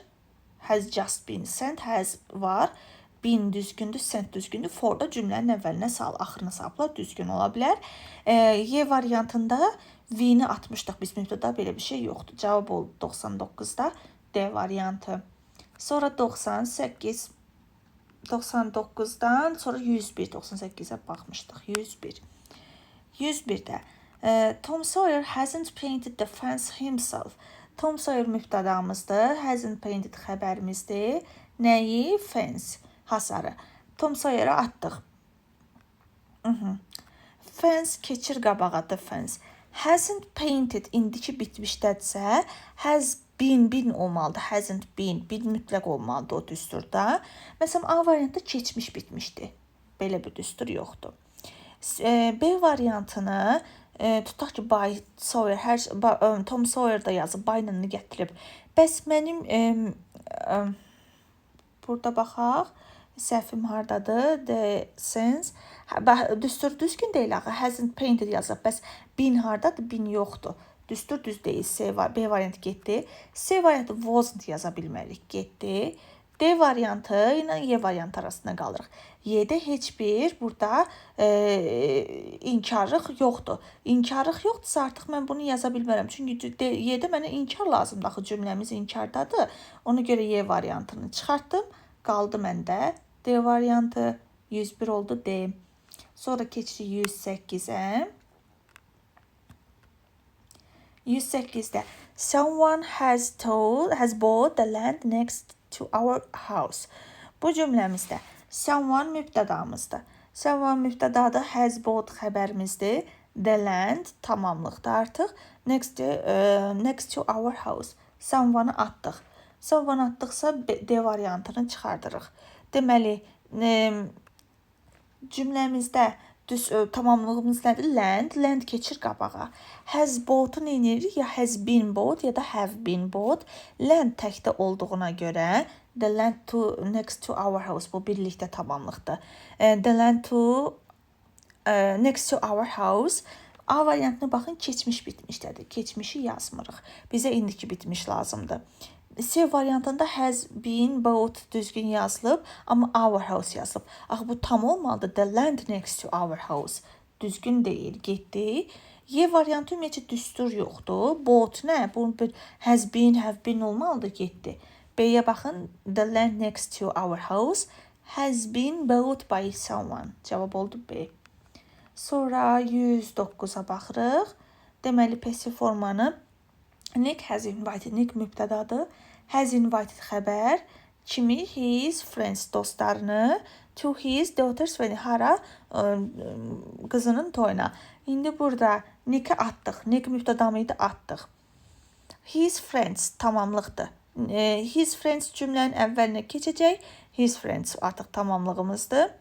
has just been sent, has var. Been düzgündür, sent düzgündür. For da cümlənin əvvəlinə sal, axırına sapla düzgün ola bilər. Y variantında V-ni atmışdıq biz mübtəda, belə bir şey yoxdur. Cavab oldu 99-da D variantı. Sonra 98, 99-dan sonra 101, 98-ə baxmışdıq. 101. 101-də Tom Sawyer hasn't painted the fence himself. Tom Sawyer mübtədamızdır. Hasn't painted xəbərimizdir. Nəyi? Fence. Hasarı. Tom Sawyer'ı atdıq. Fence keçir qabağa, the fence. Hasn't painted indiki bitmişdədirsə, has been olmalıdır. Hasn't been mütləq olmalıdır o düsturda. Məsələn, A variantda keçmiş bitmişdi. Belə bir düstur yoxdur. B variantını tutaq ki, by Sawyer, Tom Sawyer da yazıb, by ilə gətirib. Bəs mənim burada baxaq. Səhvim hardadır? The sense. Düstur düzgün deyil axı. Hasn't painted yazılıb. Bəs been hardadır? Been yoxdur. Düstur düz deyil. B variantı getdi. C variantı wasn't yaza bilmərik. Getdi. D variantı ilə Y variantı arasında qalırıq. Y-də heç bir burada inkarlıq yoxdur. İnkarlıq yoxdursa artıq mən bunu yaza bilmərəm. Çünki Y-də mənə inkar lazımdır. Axı cümləmiz inkardadır. Ona görə Y variantını çıxartdım. Qaldı məndə D variantı. 101 oldu D. Sonra keçirik 108-ə. 108-də Someone has bought the land next to our house. Bu cümləmizdə someone mübtədamızdır. Someone mübtədadır, has bought xəbərimizdir. The land tamamlıqdır artıq. Next to our house. Someone-ı atdıq. Someone atdıqsa D variantını çıxardırıq. Deməli, cümləmizdə tamamlığımız nədir? Land keçir qabağa. Has bought-u neyinirik? Ya has been bought ya da have been bought. Land təkdə olduğuna görə the land next to our house bu birlikdə tamamlıqdır. The land next to our house. A variantına baxın, keçmiş bitmişdədir. Keçmişi yazmırıq. Bizə indiki bitmiş lazımdır. C variantında has been bought düzgün yazılıb, amma our house yazılıb. Axı bu tam olmalıdır. The land next to our house. Düzgün deyil, getdi. Y variantı ümumiyyətcə düstur yoxdur. Bought nə? Bu has been, have been olmalıdır, getdi. B-yə baxın. The land next to our house has been bought by someone. Cavab oldu B. Sonra 109-a baxırıq. Deməli, pasiv formanı Nick has invited. Nick mübtədadır. Has invited xəbər. Kimi? His friends, dostlarını. To his daughters və hara? Qızının toyuna. İndi burada Nick'i atdıq. Nick mübtəda mıydı? Atdıq. His friends tamamlıqdır. His friends cümlənin əvvəlinə keçəcək. His friends artıq tamamlığımızdır.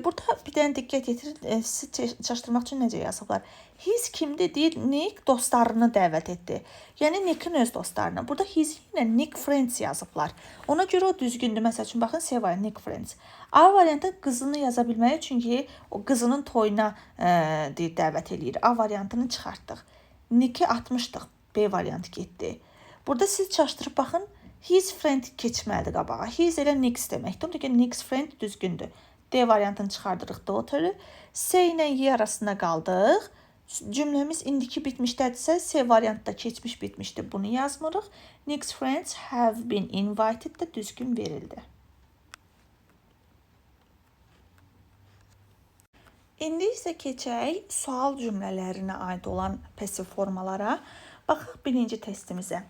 Burada bir dənə diqqət yetirin, sizi çaşdırmaq üçün necə yazıblar? His kimdir? Deyir, Nick dostlarını dəvət etdi. Yəni, Nick'in öz dostlarını. Burada his ilə Nick friends yazıblar. Ona görə o düzgündür. Məsəl üçün, baxın, C var, Nick friends. A variantı qızını yaza bilməli, çünki o qızının toyuna dəvət eləyir. A variantını çıxartdıq. Nick'i atmışdıq. B variantı getdi. Burada siz çaşdırıb baxın, his friend keçməlidir qabağa. His elə Nick's deməkdir. Onda ki, Nick's friend düzgündür. D variantını çıxardırıq daughter-ı. C ilə Y arasında qaldıq. Cümləmiz indiki bitmişdədirsə, C variantda keçmiş bitmişdir. Bunu yazmırıq. Nick's friends have been invited də düzgün verildi. İndi isə keçək sual cümlələrinə aid olan pasiv formalara. Baxaq birinci testimizə.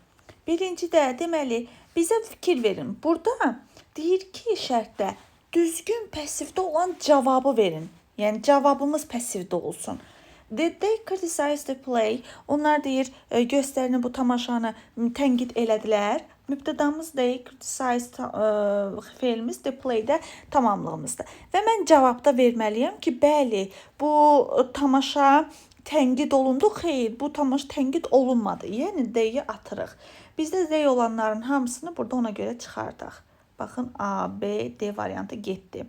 Birincidə deməli, bizə fikir verin. Burada deyir ki, şərtdə düzgün pasivdə olan cavabı verin. Yəni, cavabımız pasivdə olsun. Did they criticize the play? Onlar deyir, göstərini, bu tamaşanı tənqid elədilər. Mübtədamız they criticize feilimiz the play-də tamamlığımızdır. Və mən cavabda verməliyəm ki, bəli, bu tamaşa tənqid olundu. Xeyr, bu tamaşa tənqid olunmadı. Yəni, they-yi atırıq. Bizdə they olanların hamısını burada ona görə çıxardıq. Baxın, A, B, D variantı getdi.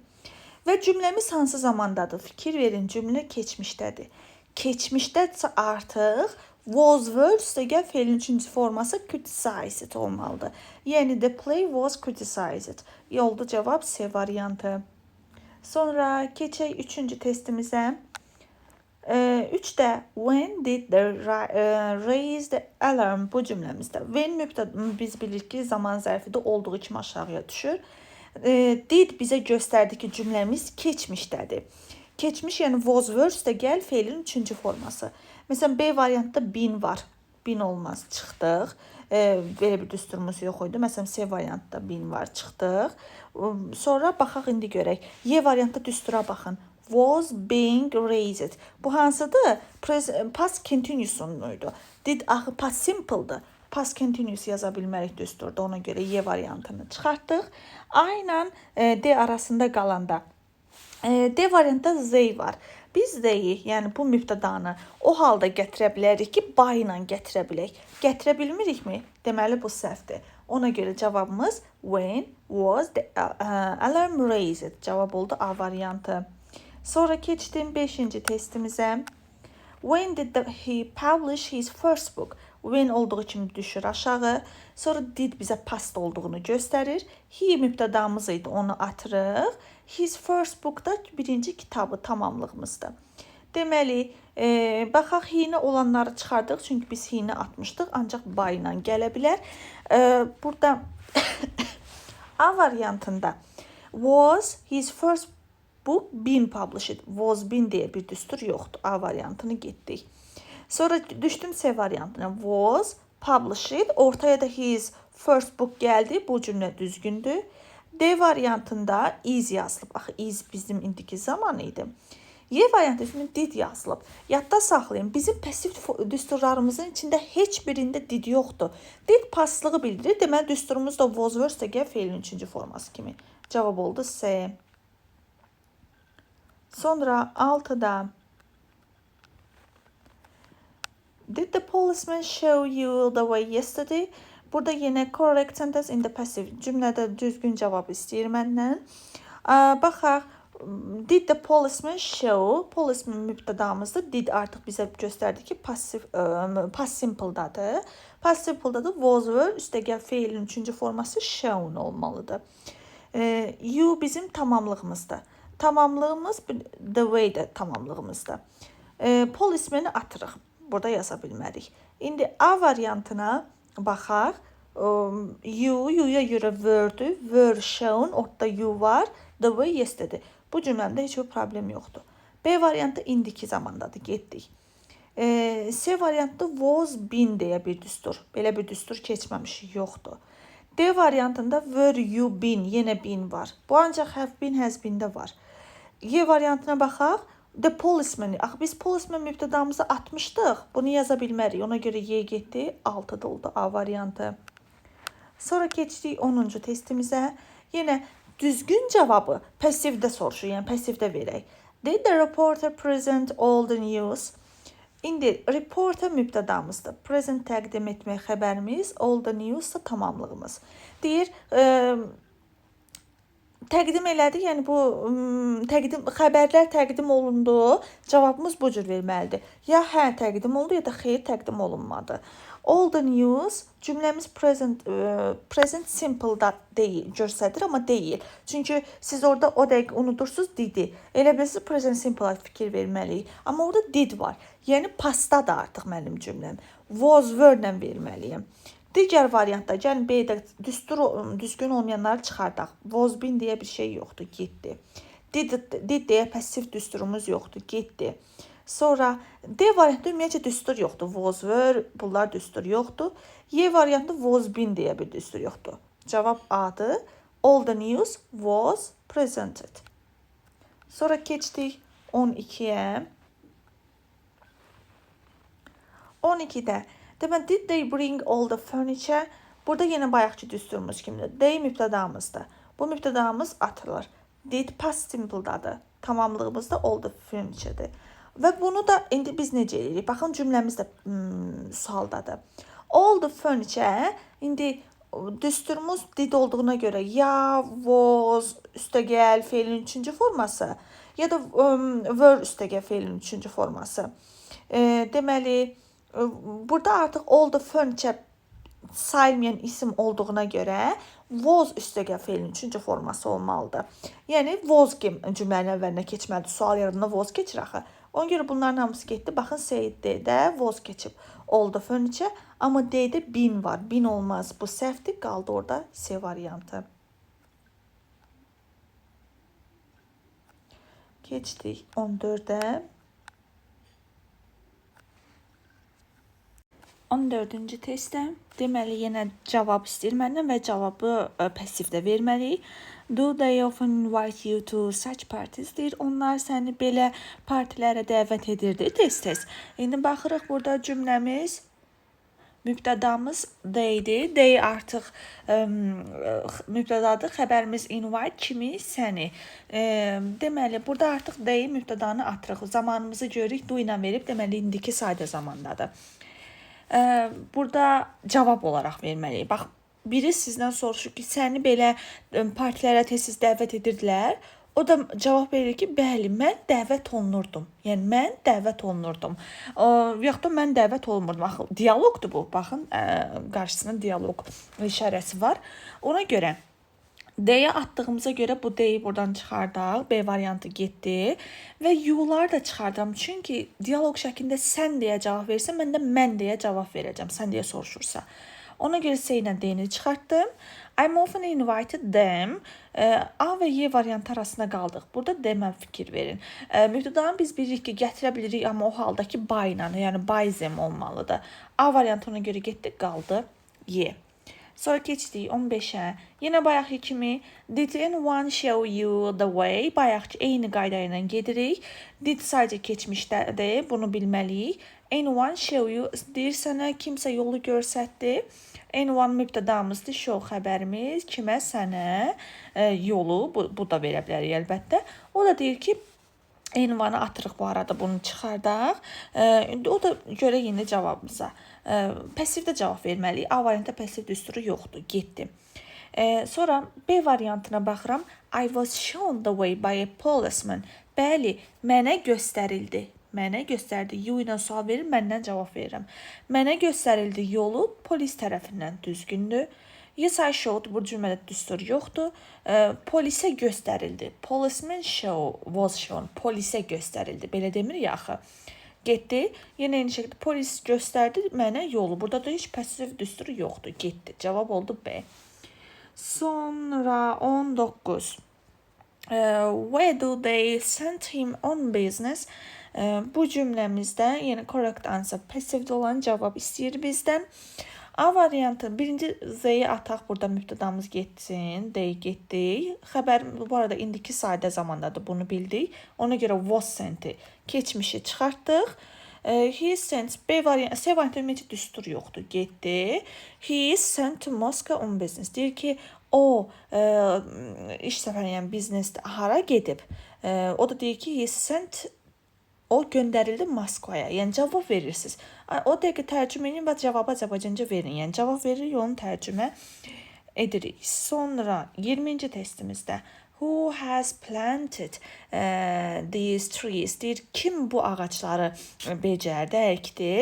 Və cümləmiz hansı zamandadır? Fikir verin, cümlə keçmişdədir. Keçmişdədirsə artıq was were üstəgəl feilin üçüncü forması criticized olmalıdır. Yəni, the play was criticized. Yolda cavab C variantı. Sonra keçək üçüncü testimizə. 3-də when did they raise the alarm bu cümləmizdə. When biz bilirik ki, zaman zərfində olduğu kimi aşağıya düşür. Did bizə göstərdi ki, cümləmiz keçmişdədir. Keçmiş, yəni was were üstəgəl feilin üçüncü forması. Məsələn, B variantda been var. Been olmaz, çıxdıq. Belə bir düsturumuz yox idi. Məsələn, C variantda been var, çıxdıq. Sonra baxaq, indi görək. Y variantda düstura baxın. Was being raised. Bu hansıdır? Past continuous'unuydu. Did axı past simple'dır. Past continuous yaza bilmərik düsturda. Ona görə Y variantını çıxartdıq. A ilə D arasında qalanda. D variantda Z var. Biz Z'yi, yəni bu mübtədanı o halda gətirə bilərik ki, by ilə gətirə bilək. Gətirə bilmirikmi? Deməli, bu səhvdir. Ona görə cavabımız when was the alarm raised. Cavab oldu A variantı. Sonra keçdim 5-ci testimizə. When did he publish his first book? When olduğu kimi düşür aşağı. Sonra did bizə past olduğunu göstərir. He mübtədamız idi, onu atırıq. His first book da birinci kitabı tamamlığımızdır. Deməli, baxaq he-nə olanları çıxardıq. Çünki biz he-nə atmışdıq. Ancaq by ilə gələ bilər. Burada A variantında was his first book been published. Was been deyə bir düstur yoxdur. A variantını getdik. Sonra düşdüm C variantına. Was published. Ortaya da his first book gəldi. Bu cümlə düzgündür. D variantında is yazılıb. Axı is bizim indiki zaman idi. Y variantında did yazılıb. Yadda saxlayın. Bizim pasiv düsturlarımızın içində heç birində did yoxdur. Did pastlığı bildirir. Deməli, düsturumuz da was were feilin üçüncü forması kimi. Cavab oldu C. Sonra 6-da did the policeman show you the way yesterday? Burada yenə correct sentence in the passive. Cümlədə düzgün cavab istəyir məndən. Baxaq, did the policeman show? Policeman mübtədamızdır. Did artıq bizə göstərdi ki, past simple'dadır. Past simple'dadır. Was were üstəgəl feilin üçüncü forması shown olmalıdır. You bizim tamamlığımızdır. Tamamlığımız the way-də tamamlığımızdır. Policeman'i atırıq. Burada yaza bilmərik. İndi A variantına baxaq. You'ya görə were-dür. Were shown. Orada you var. The way yesterday. Bu cümləmdə heç bir problem yoxdur. B variantı indiki zamandadır. Getdik. C variantda was been deyə bir düstur. Belə bir düstur keçməmiş, yoxdur. D variantında were you been, yenə been var. Bu ancaq have been, has been-də var. Y variantına baxaq. The policeman. Axı biz policeman mübtədamızı atmışdıq. Bunu yaza bilmərik. Ona görə Y getdi. 6-da oldu A variantı. Sonra keçdik 10-cu testimizə. Yenə düzgün cavabı passivdə soruşur. Yəni passivdə verək. Did the reporter present all the news? İndi reporter mübtədamızdır. Present təqdim etmək xəbərimiz, all the news da tamamlığımız. Deyir, təqdim elədi, yəni bu xəbərlər təqdim olundu. Cavabımız bu cür verməlidir. Ya hə təqdim oldu, ya da xeyr təqdim olunmadı. All the news cümləmiz present simple-da deyil, göstərir, amma deyil. Çünki siz orada o dəqiqə unutursunuz didi. Elə biləsiniz present simple-a fikir verməliyik. Amma orada did var. Yəni pastdadır artıq mənim cümləm. Was, were-lə verməliyim. Digər variantda, gəlin B-də düzgün olmayanları çıxardaq. Was been deyə bir şey yoxdur, getdi. Did deyə passiv düsturumuz yoxdur, getdi. Sonra D variantında ümumiyyətcə düstur yoxdur. Was, were, bunlar düstur yoxdur. Y variantında was been deyə bir düstur yoxdur. Cavab A-dır. All the news was presented. Sonra keçdik 12-yə. 12-də demək, did they bring all the furniture? Burada yenə bayaqki düsturumuz kimdir? They mübtədamızdır. Bu mübtədamız atılır. Did past simple-dadır. Tamamlığımız da all the furniture-dir. Və bunu da indi biz necə edirik? Baxın, cümləmiz də sualdadır. All the furniture, indi düsturumuz did olduğuna görə ya, was, üstəgəl, feilin 3-cü forması, ya da were üstəgəl feilin 3-cü forması. Deməli, burada artıq all the furniture sayılmayan isim olduğuna görə was üstəgəl feilin 3-cü forması olmalıdır. Yəni, was cümlənin əvvəlinə keçməlidir. Sual yaradında was keçir axı. Ona görə bunların hamısı getdi. Baxın, D-də was keçib. All the furniture, amma D-də been var. Been olmaz. Bu səhvdir. Qaldı orada C variantı. Keçdik 14-ə. 14-cü testdə deməli yenə cavab istəyir məndən və cavabı passivdə verməliyik. Do they often invite you to such parties? Deyir, onlar səni belə partilərə dəvət edirdi tez-tez. İndi baxırıq, burada cümləmiz, mübtədamız they-dir. They artıq mübtədadır. Xəbərimiz invite kimi, səni. Deməli, burada artıq they mübtədanı atırıq. Zamanımızı görürük, do ilə verib, deməli, indiki sayda zamandadır. Burada cavab olaraq verməliyik. Bax, biri sizdən soruşur ki, səni belə partilərə tez-tez dəvət edirdilər. O da cavab verir ki, bəli, mən dəvət olunurdum. Yəni, mən dəvət olunurdum. Yaxud da mən dəvət olunmurdum. Baxın, dialoqdur bu. Baxın, qarşısında dialoq işarəsi var. Ona görə D-yə atdığımıza görə bu D-yi buradan çıxardaq. B variantı getdi. Və U-ları da çıxardıram. Çünki dialoq şəklində sən deyə cavab versən, mən də mən deyə cavab verəcəm. Sən deyə soruşursa. Ona görə C ilə D-ni çıxartdım. I'm often invited them. A və Y variantı arasında qaldıq. Burada demə fikir verin. Mübtədanı biz bilirik ki, gətirə bilirik, amma o halda ki, by ilə, yəni by them olmalıdır. A variantı ona görə getdi, qaldı Y. Sonra keçdik 15-ə. Yenə bayaqki kimi did anyone show you the way? Bayaqki eyni qayda ilə gedirik. Did sadəcə keçmişdədir, bunu bilməliyik. Anyone show you deyir sənə kimsə yolu göstərdi. Anyone mübtədamızdır, show xəbərimiz kimə, sənə yolu, bu da verə bilərik əlbəttə. O da deyir ki, anyone-ı atırıq bu arada, bunu çıxardaq. O da görə yenə cavabımıza. Passivdə cavab verməliyik. A variantda passiv düsturu yoxdur, getdi. Sonra B variantına baxıram. I was shown the way by a policeman. Bəli, mənə göstərildi. Mənə göstərdi. U ilə sual verir, məndən cavab verirəm. Mənə göstərildi yolu polis tərəfindən düzgündür. Yes, I showed, bu cümlədə düstur yoxdur. Polisə göstərildi. Policeman was shown. Polisə göstərildi. Belə demir ya axı. Getdi. Yenə eyni şəkildə polis göstərdi mənə yolu. Burada da heç passiv düsturu yoxdur. Getdi. Cavab oldu B. Sonra 19. Where do they send him on business? Bu cümləmizdə yenə correct answer passivdə olan cavab istəyir bizdən. A variantı birinci Z-yi ataq, burada mübtədamız getsin, D getdik. Xəbər bu arada indiki sadə zamandadır, bunu bildik. Ona görə was sent-i keçmişi çıxartdıq. He sent B variantı, C variantı ümumiyyətlə düstur yoxdur, getdi. He is sent to Moscow on business. Deyir ki, o iş səfəri, yəni biznesdə hara gedib? O da deyir ki, he is sent, o göndərildi Moskvaya. Yəni cavab verirsiniz. O dəqiqə tərcümə edin və cavabı Azərbaycanca verin. Yəni cavab veririk, onu tərcümə edirik. Sonra 20-ci testimizdə who has planted these trees? Deyir, kim bu ağacları becərdi, əkdi?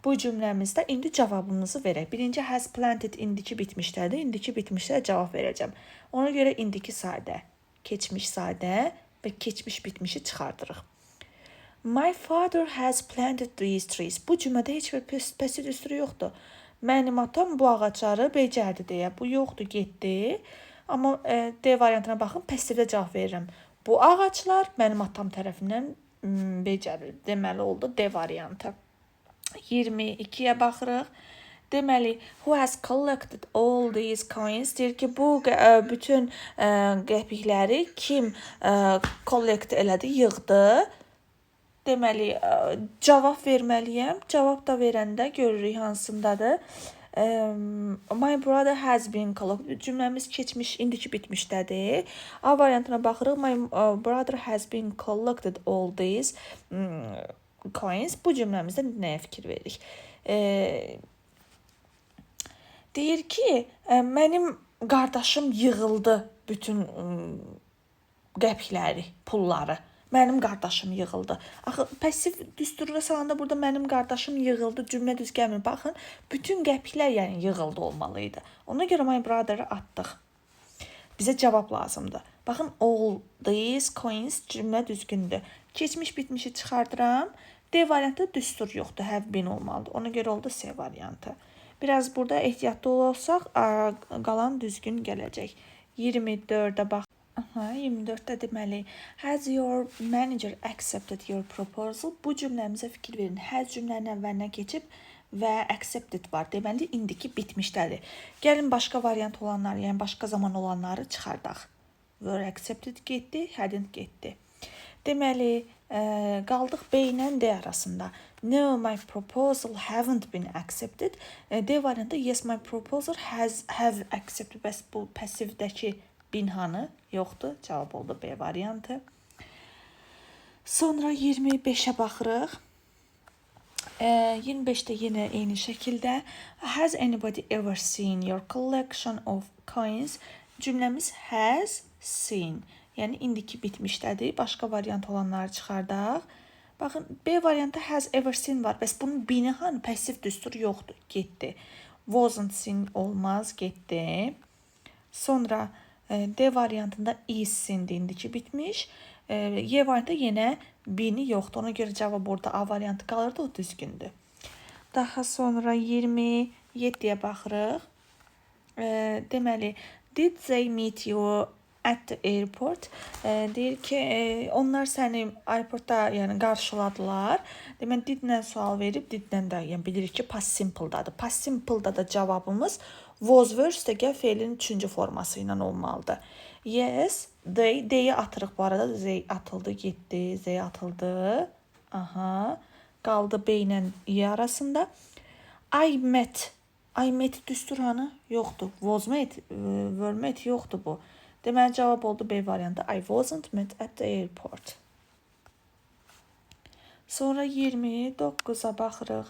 Bu cümləmizdə indi cavabımızı verək. Birinci has planted indiki bitmişlərdir. İndiki bitmişlərə cavab verəcəm. Ona görə indiki sadə, keçmiş sadə və keçmiş bitmişi çıxardırıq. My father has planted these trees. Bu cümlədə heç bir pasiv düsturu yoxdur. Mənim atam bu ağacları becərdi deyə. Bu yoxdur, getdi. Amma D variantına baxın, pasivdə cavab verirəm. Bu ağaclar mənim atam tərəfindən becərildi. Deməli oldu D variantı. 22-yə baxırıq. Deməli, who has collected all these coins? Deyir ki, bu bütün qəpikləri kim collect elədi, yığdı? Deməli, cavab verməliyəm. Cavab da verəndə görürük hansındadır. My brother has been collected. Cümləmiz keçmiş, indiki bitmişdədir. A variantına baxırıq. My brother has been collected all these coins. Bu cümləmizdə nəyə fikir veririk? Deyir ki, mənim qardaşım yığıldı bütün qəpikləri, pulları. Mənim qardaşım yığıldı. Axı, pasiv düsturuna salanda burada mənim qardaşım yığıldı, cümlə düz gəlmir. Baxın, bütün qəpiklər yəni yığıldı olmalıydı. Ona görə my brother-ı atdıq. Bizə cavab lazımdır. Baxın, all these coins cümlə düzgündür. Keçmiş bitmişi çıxardıram. D variantı düstur yoxdur, have been olmalıdır. Ona görə oldu C variantı. Biraz burada ehtiyatlı olsaq, qalan düzgün gələcək. 24-də bax. 24-də deməli, has your manager accepted your proposal? Bu cümləmizə fikir verin. Has cümlənin əvvəlinə keçib və accepted var. Deməli, indiki bitmişdədir. Gəlin başqa variant olanları, yəni başqa zaman olanları çıxardaq. Were accepted getdi, hadn't getdi. Deməli, qaldıq B ilə D arasında. No, my proposal haven't been accepted. D variantı, yes, my proposal have accepted. Bəs bu passivdəki binhanı yoxdur. Cavab oldu B variantı. Sonra 25-ə baxırıq. 25-də yenə eyni şəkildə has anybody ever seen your collection of coins? Cümləmiz has seen. Yəni indiki bitmişdədir. Başqa variant olanları çıxardaq. Baxın, B variantı has ever seen var. Bəs bunun bini hanı? Pasiv düstur yoxdur. Getdi. Wasn't seen olmaz. Getdi. Sonra D variantında is seen indiki bitmiş. Y variantı yenə bini yoxdur. Ona görə cavab orada A variantı qalırdı. O düzgündür. Daha sonra 27-yə baxırıq. Deməli, did they meet you at the airport? Deyir ki, onlar səni aeroportda yəni qarşıladılar. Deməli, did-lə sual verib, did-lə də yəni bilirik ki, past simple-dadır. Past simple-da da cavabımız was were üstəgəl feilin 3-cü forması ilə olmalıdır. Yes, they, D-yi atırıq bu arada. Z atıldı, getdi, Z atıldı. Aha, qaldı B ilə Y arasında. I met düstur hanı? Yoxdur. Was met, were met yoxdur bu. Deməli, cavab oldu B variantı. I wasn't met at the airport. Sonra 29-a baxırıq.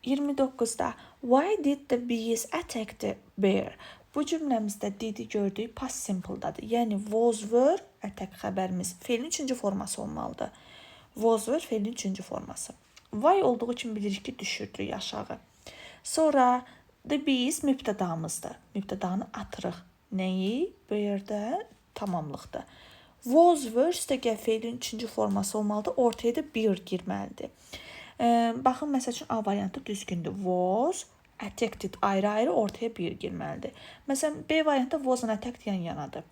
29-da why did the bees attack the bear? Bu cümləmizdə did-i gördük, past simple-dadır. Yəni, was were, attack xəbərimiz feilin 3-cü forması olmalıdır. Was were feilin 3-cü forması. Why olduğu kimi bilirik ki, düşürdük aşağı. Sonra the bees mübtədamızdır. Mübtədanı atırıq. Nəyi? Bear-də tamamlıqdır. Was were üstəgəl feilin 3-cü forması olmalıdır. Ortaya da bear girməlidir. Baxın, məsəl üçün A variantı düzgündür. Was attacked ayrı-ayrı, ortaya bir girməlidir. Məsələn, B variantı wasn't attacked yan-yanadır.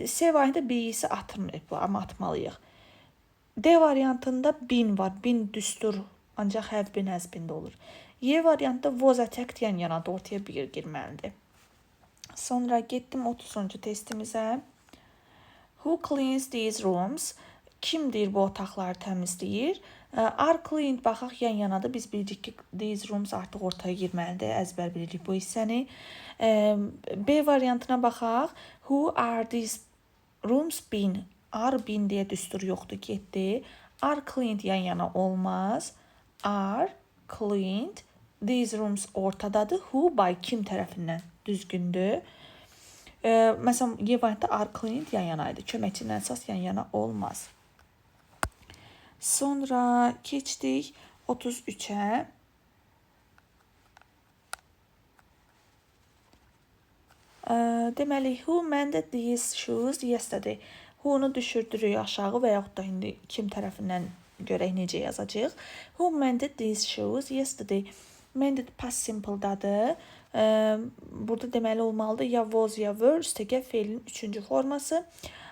C variantı B-si atılmayıb bu, amma atmalıyıq. D variantında been var. Been düstur, ancaq have been, has been də olur. Y variantında was attacked yan yanadır, ortaya bir girməlidir. Sonra getdim 30-cu testimizə. Who cleans these rooms? Kimdir bu otaqları təmizləyir? Are cleaned baxaq yan yanadır. Biz bilirik ki, these rooms artıq ortaya girməlidir. Əzbər bilirik bu hissəni. B variantına baxaq. Who are these rooms been? Are been deyə düstur yoxdur, getdi. Are cleaned yan yana olmaz. Are cleaned. These rooms ortadadır. Who by kim tərəfindən düzgündür. Məsələn, Y variantda are cleaned yan yanaydı. Köməkçinin əsas yan yana olmaz. Sonra keçdik 33-ə. Deməli, who mended these shoes yesterday? Who-nu düşürdürük aşağı və yaxud da indi kim tərəfindən görək necə yazacağıq. Who mended these shoes yesterday? Mended past simple-dadır. Burada deməli olmalıdır ya was ya were, üstəgə feilin 3-cü forması.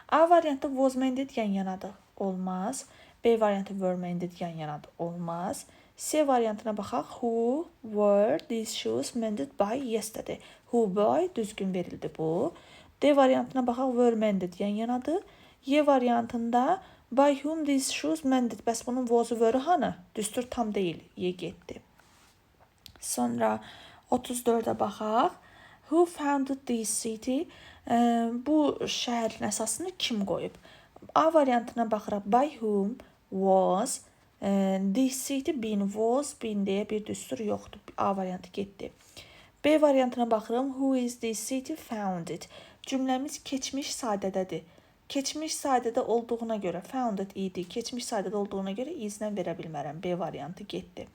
A variantı was mended yan yanadır, olmaz. B variantı were mended yan yanadır, olmaz. C variantına baxaq. Who were these shoes mended by yesterday? Who by düzgün verildi bu. D variantına baxaq. Were mended yan yanadır. Y variantında by whom these shoes mended. Bəs bunun was'u were hanı? Düstur tam deyil. Y getdi. Sonra 34-ə baxaq. Who founded this city? Bu şəhərin əsasını kim qoyub? A variantına baxıraq. By whom was this city been, was been deyə bir düstur yoxdur. A variantı getdi. B variantına baxıram. Who is this city founded? Cümləmiz keçmiş sadədədir. Keçmiş sadədə olduğuna görə founded idi. Keçmiş sadədə olduğuna görə is-lə verə bilmərəm. B variantı getdi.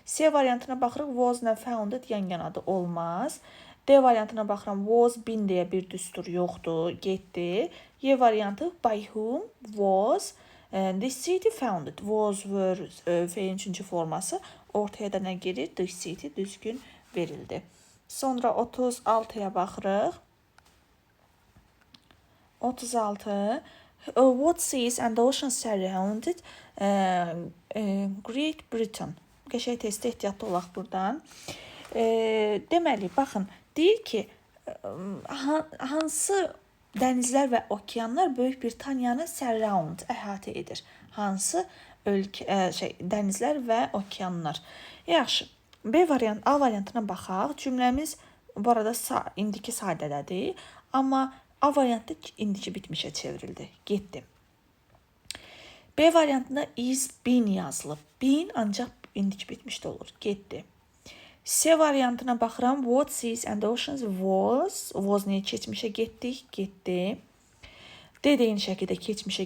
C variantına baxırıq. Was-la founded yan yanadır, olmaz. D variantına baxıram. Was been deyə bir düstur yoxdur, getdi. Y variantı by whom was this city founded. Was were feilin 3-cü forması. Ortaya da nə gelir? This city düzgün verildi. Sonra 36-ya baxırıq. 36. What seas and oceans surrounded Great Britain? Qəşəng testdə ehtiyatlı olaq buradan. Deməli, baxın, deyir ki, hansı dənizlər və okeanlar Böyük Britaniyanı surround, əhatə edir? Hansı dənizlər və okeanlar? Yaxşı, A variantına baxaq. Cümləmiz bu arada indiki sadədədir. Amma A variantda indiki bitmişə çevrildi. Getdi. B variantında is been yazılıb. Been ancaq indiki bitmişdə olur. Getdi. C variantına baxıram. What seas and oceans was. Was niyə keçmişə getdik? Getdi. D də eyni şəkildə keçmişə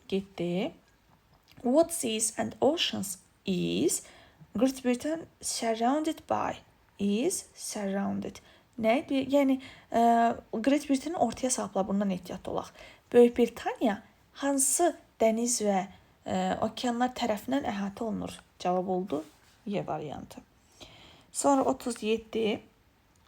getdi. What seas and oceans is Great Britain surrounded by. Is surrounded. Nədir? Yəni, Great Britain ortaya salıblar, bundan ehtiyatlı olaq. Böyük Britaniya hansı dəniz və okeanlar tərəfindən əhatə olunur? Cavab oldu Y variantı. Sonra 37.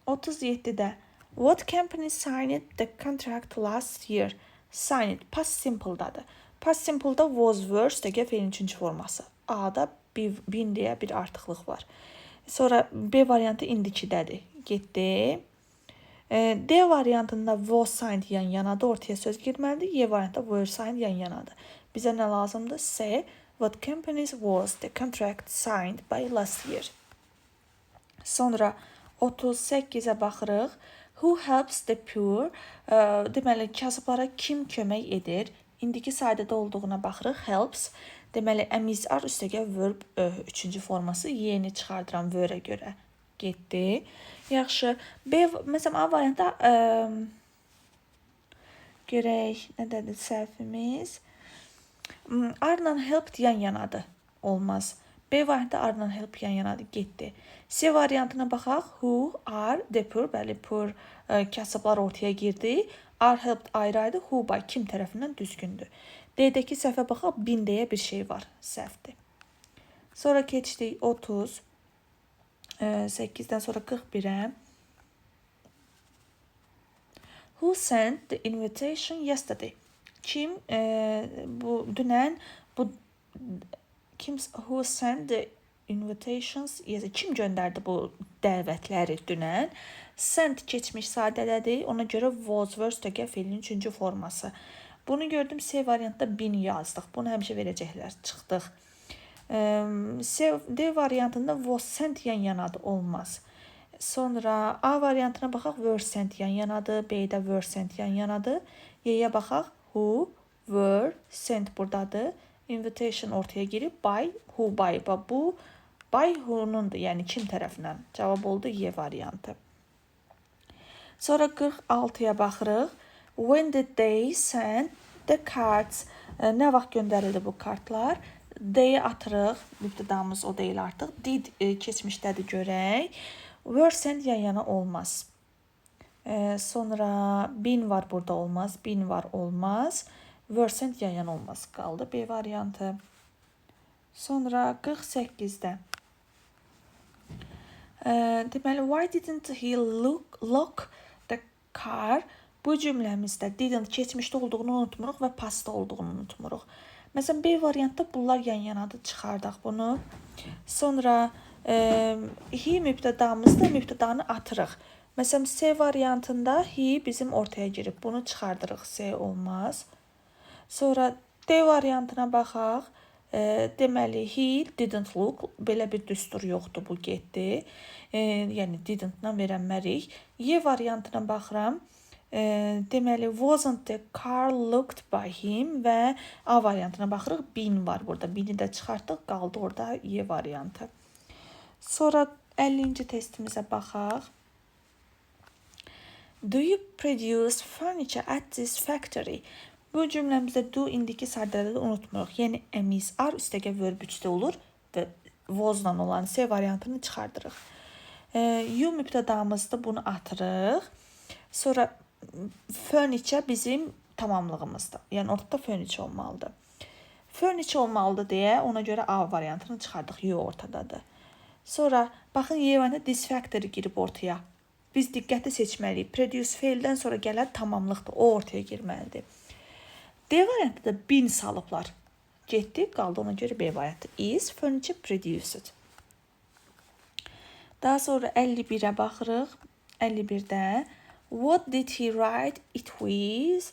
37-də what company signed the contract last year? Signed past simple-dadır. Past simple-da was were üstəgə feilin 3-cü forması. A-da been deyə bir artıqlıq var. Sonra B variantı indikidədir. Getdi. D variantında was signed yan yanadır, ortaya söz girməlidir. Y variantında were signed yan yanadır. Bizə nə lazımdır? C. What companies was the contract signed by last year? Sonra 38-ə baxırıq. Who helps the poor? Deməli, kasıblara kim kömək edir? İndiki sadədə olduğuna baxırıq. Helps. Deməli, əmiz ar üstəgə verb 3-cü forması. Yeni çıxardıram were-ə görə. Getdi. Yaxşı. B, məsələn, A variantda görək, nədədir səhvimiz? Are-la helped yan yanadır. Olmaz. B variantda are-la help yan yanadır. Getdi. C variantına baxaq. Who are the poor? Bəli, poor kasıblar ortaya girdi. Are helped ayrı-ayrı. Who by kim tərəfindən düzgündür. D-dəki səhvə baxaq. Bin deyə bir şey var. Səhvdir. Sonra keçdik 30. 8-dən sonra 41-ə. Who sent the invitation yesterday? Kim dünən bu who sent the invitations, kim göndərdi bu dəvətləri dünən? Sent keçmiş sadələdir. Ona görə was verstəgə fiilin 3-cü forması. Bunu gördüm C variantda been yazdıq. Bunu həmişə verəcəklər. Çıxdıq. D variantında was sent yan-yanadır, olmaz. Sonra A variantına baxaq, were sent yan-yanadır. B-də were sent yan-yanadır. Y-yə baxaq, who, were, sent buradadır. Invitation ortaya girib, by, who, by. Bu, by who'nundur, yəni kim tərəfindən. Cavab oldu Y variantı. Sonra 46-ya baxırıq. When did they send the cards? Nə vaxt göndərildi bu kartlar? D-yə atırıq. Mübtədamız o deyil artıq. Did keçmişdədir, görək. Were sent yan-yana olmaz. Sonra been var, burada olmaz. Been var, olmaz. Were sent yan-yana olmaz. Qaldı B variantı. Sonra 48-də. Deməli, why didn't he lock the car? Bu cümləmizdə didn't keçmişdə olduğunu unutmuruq və pastda olduğunu unutmuruq. Məsələn, B variantda bunlar yan-yanadır, çıxardaq bunu. Sonra he mübtədamızda mübtədanı atırıq. Məsələn, C variantında he bizim ortaya girib. Bunu çıxardırıq, C olmaz. Sonra D variantına baxaq. Deməli, he didn't look. Belə bir düstur yoxdur, bu getdi. Yəni, didn't-dan verənmərik. Y variantına baxıram. Deməli, wasn't the car looked by him və A variantına baxırıq. Been var burada. Been'i də çıxartdıq. Qaldı orada Y variantı. Sonra 50-ci testimizə baxaq. Do you produce furniture at this factory? Bu cümləmizdə do indiki sadələri unutmuruq. Yəni, əmiz ar üstəgə verb 3-də olur və was-la olan C variantını çıxardırıq. You mübtədamızda bunu atırıq. Sonra furniture bizim tamamlığımızdır. Yəni, ortada furniture olmalıdır. Furniture olmalıdır deyə ona görə A variantını çıxardıq. You ortadadır. Sonra, baxın, Y variantında this factory girib ortaya. Biz diqqətli seçməliyik. Produce feildən sonra gələn tamamlıqdır. O ortaya girməlidir. D variantında da been salıblar. Getdi, qaldı ona görə B variantı. Is furniture produced. Daha sonra 51-ə baxırıq. 51-də what did he write it with?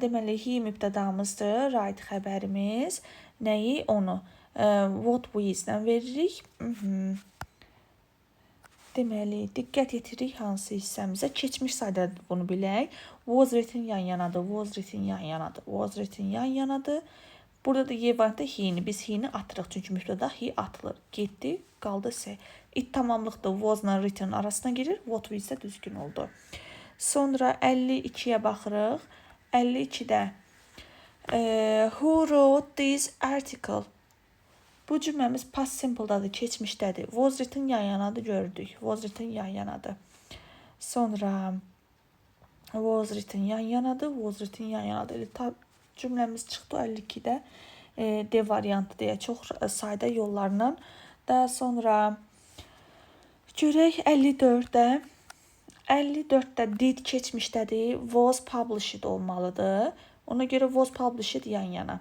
Deməli, he mübtədamızdır. Write xəbərimiz. Nəyi? Onu. What with-dən veririk. Deməli, diqqət yetiririk hansı hissəmizə. Keçmiş sadədir, bunu bilək. Was written yan-yanadır. Was written yan-yanadır. Was written yan-yanadır. Burada da Y variantda he-ni. Biz he-ni atırıq. Çünki mübtəda he atılır. Getdi, qaldı C. It tamamlıqda was-la written arasına girir. What with də düzgün oldu. Sonra 52-yə baxırıq. 52-də who wrote this article? Bu cümləmiz past simple-dadır, keçmişdədir. Was written yan-yanadır, gördük. Was written yan-yanadır. Sonra was written yan-yanadır, was written yan-yanadır. Cümləmiz çıxdı 52-də. D variantı deyə çox sayda yollarla. Daha sonra görək 54-də. 54-də did keçmişdədir. Was published olmalıdır. Ona görə was published yan-yana.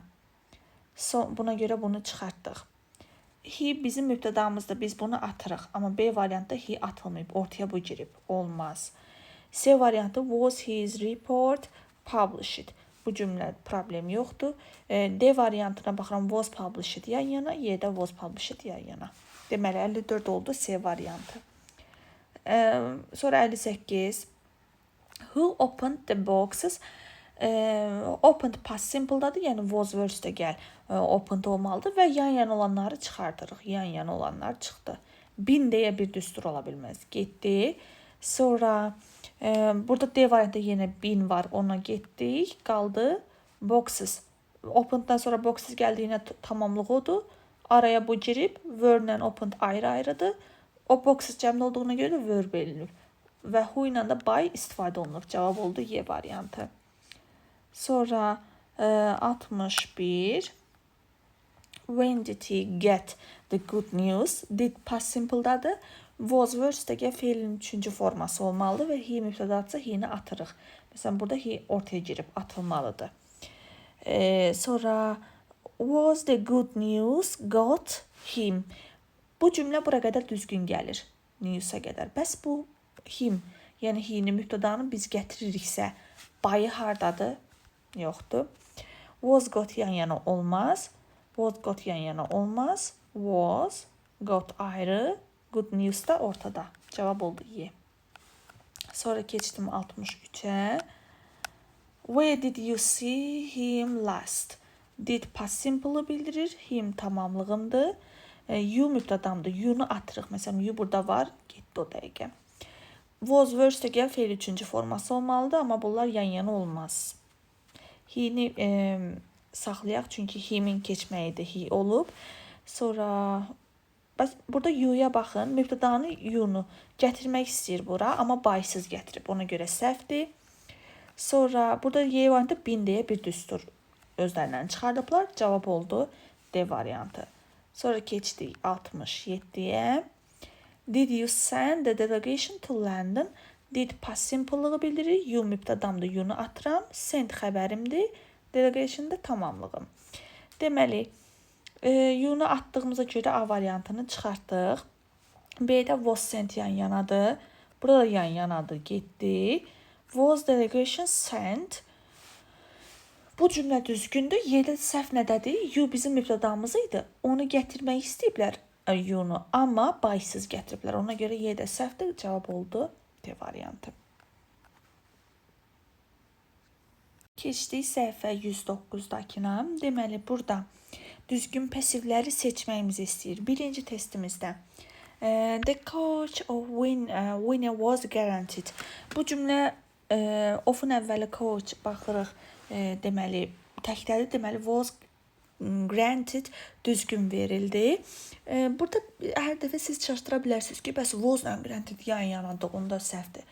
Buna görə bunu çıxartdıq. He bizim mübtədamızda, biz bunu atırıq. Amma B variantda he atılmayıb, ortaya bu girib. Olmaz. C variantı was his report published. Bu cümlə problem yoxdur. D variantına baxıram, was published yan-yana, Y-də was published yan-yana. Deməli, 54 oldu C variantı. Sonra 58. Who opened the boxes? Opened past simple-dadır, yəni was verse-də gəl. Opened olmalıdır və yan-yana olanları çıxardırıq. Yan-yana olanlar çıxdı. Bin deyə bir düstur ola bilməz. Getdi. Sonra burada D variantda yenə bin var. Ona getdik. Qaldı boxes. Opened-dan sonra boxes gəldiyinə tamamlıq odur. Araya bu girib. Were-lə opened ayrı-ayrıdır. O boxes cəmdə olduğuna görə də verb elinir. Və who ilə də by istifadə olunur. Cavab oldu Y variantı. Sonra 61. When did he get the good news? Did past simple-dadır. Was verse-də feilin 3-cü forması olmalıdır və he mübtədadırsa he-ni atırıq. Məsələn, burada he ortaya girib atılmalıdır. Sonra Was the good news got him? Bu cümlə bura qədər düzgün gəlir. News'a qədər. Bəs bu him, yəni he-ni mübtədanı biz gətiririksə, bayı hardadır? Yoxdur. Was got yan yana olmaz. Was got yan yana olmaz. Was got ayrı. Good news da ortada. Cavab oldu Y. Sonra keçdim 63'e. Where did you see him last? Did past simple'ı bildirir. Him tamamlığındır. You mübtədamdır. You-nu atırıq. Məsələn, you burada var. Getdi o dəqiqə. Was verse gəl fe'l 3-cü forması olmalıdır. Amma bunlar yan-yana olmaz. He-ni saxlayaq. Çünki him'in keçməyidir. He olub. Sonra burada you-ya baxın. Mübtədanı you-nu gətirmək istəyir bura. Amma baysız gətirib. Ona görə səhvdir. Sonra burada Y variantı bin deyə bir düstur özlərindən çıxardıblar. Cavab oldu D variantı. Sonra keçdik 67'ye. Did you send the delegation to London? Did past simple'lığı bildirir. You mübtədamdır. You-nu atıram. Send xəbərimdir. Delegation da tamamlığım. Deməli, you-nu atdığımıza görə A variantını çıxartdıq. B-də was sent yan yanadır. Burada da yan yanadır. Getdi. Was delegation sent? Bu cümlə düzgündür. Y-də səhv nədədir? You bizim mübtədamız idi. Onu gətirmək istəyiblər you-nu. Amma baysız gətiriblər. Ona görə Y-də səhvdir. Cavab oldu D variantı. Keçdik səhifə 109-dakına. Deməli, burada düzgün pasivləri seçməyimizi istəyir. Birinci testimizdə. The coach of winner was guaranteed. Bu cümlə ofun əvvəli coach baxırıq. Deməli, təkdədir. Deməli, was granted düzgün verildi. Burada hər dəfə siz çaşdıra bilərsiniz ki, bəs was and granted yan yanadığında səhvdir.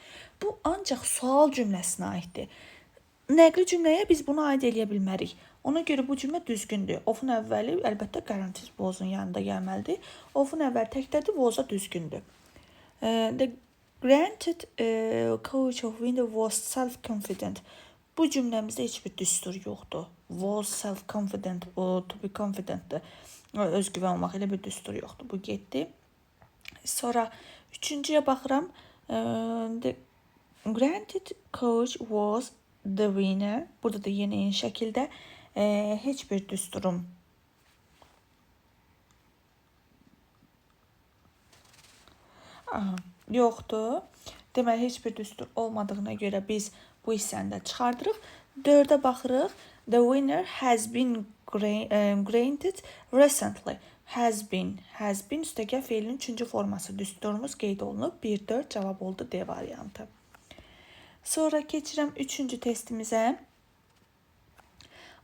Bu ancaq sual cümləsinə aiddir. Nəqli cümləyə biz bunu aid eləyə bilmərik. Ona görə bu cümlə düzgündür. Ofun əvvəli əlbəttə guaranteed was'un yanında gəlməlidir. Ofun əvvəli təkdədir, was'a düzgündür. The granted coach of winner was self-confident. Bu cümləmizdə heç bir düstur yoxdur. Was self-confident, to be confidentdir. Özgüvən olmaq elə bir düstur yoxdur. Bu getdi. Sonra üçüncüyə baxıram. The granted coach was the winner. Burada da yenə eyni şəkildə heç bir düsturum yoxdur. Deməli, heç bir düstur olmadığına görə biz bu hissəni də çıxardırıq. 4-ə baxırıq. The winner has been granted recently. Has been üstəgəl feilin 3-cü forması düsturumuz qeyd olunub. 1-4 cavab oldu D variantı. Sonra keçirəm 3-cü testimizə.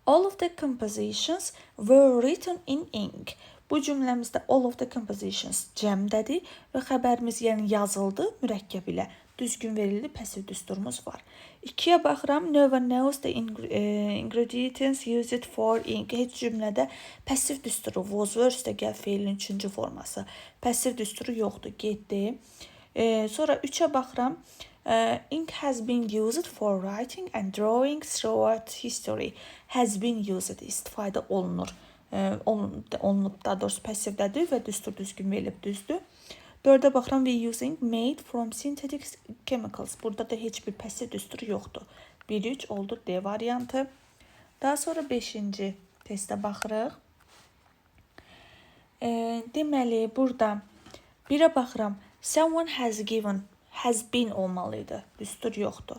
All of the compositions were written in ink. Bu cümləmizdə all of the compositions cəmdədir və xəbərimiz yəni yazıldı mürəkkəb ilə. Düzgün verildi, pasiv düsturumuz var. 2-yə baxıram. No one knows the ingredients used for ink. Heç cümlədə pasiv düsturu was verse üstəgəl feilin 3-cü forması. Pasiv düsturu yoxdur, getdi. Sonra 3-ə baxıram. Ink has been used for writing and drawing throughout history. Has been used istifadə olunur. Olunub, daha doğrusu pasivdədir və düstur düzgün verilib, düzdür. 4-ə baxıram. We using made from synthetic chemicals. Burada da heç bir pasiv düsturu yoxdur. 1-3 oldu D variantı. Daha sonra 5-ci testə baxırıq. Deməli, burada 1-ə baxıram. Someone has been olmalıydı. Düstur yoxdur.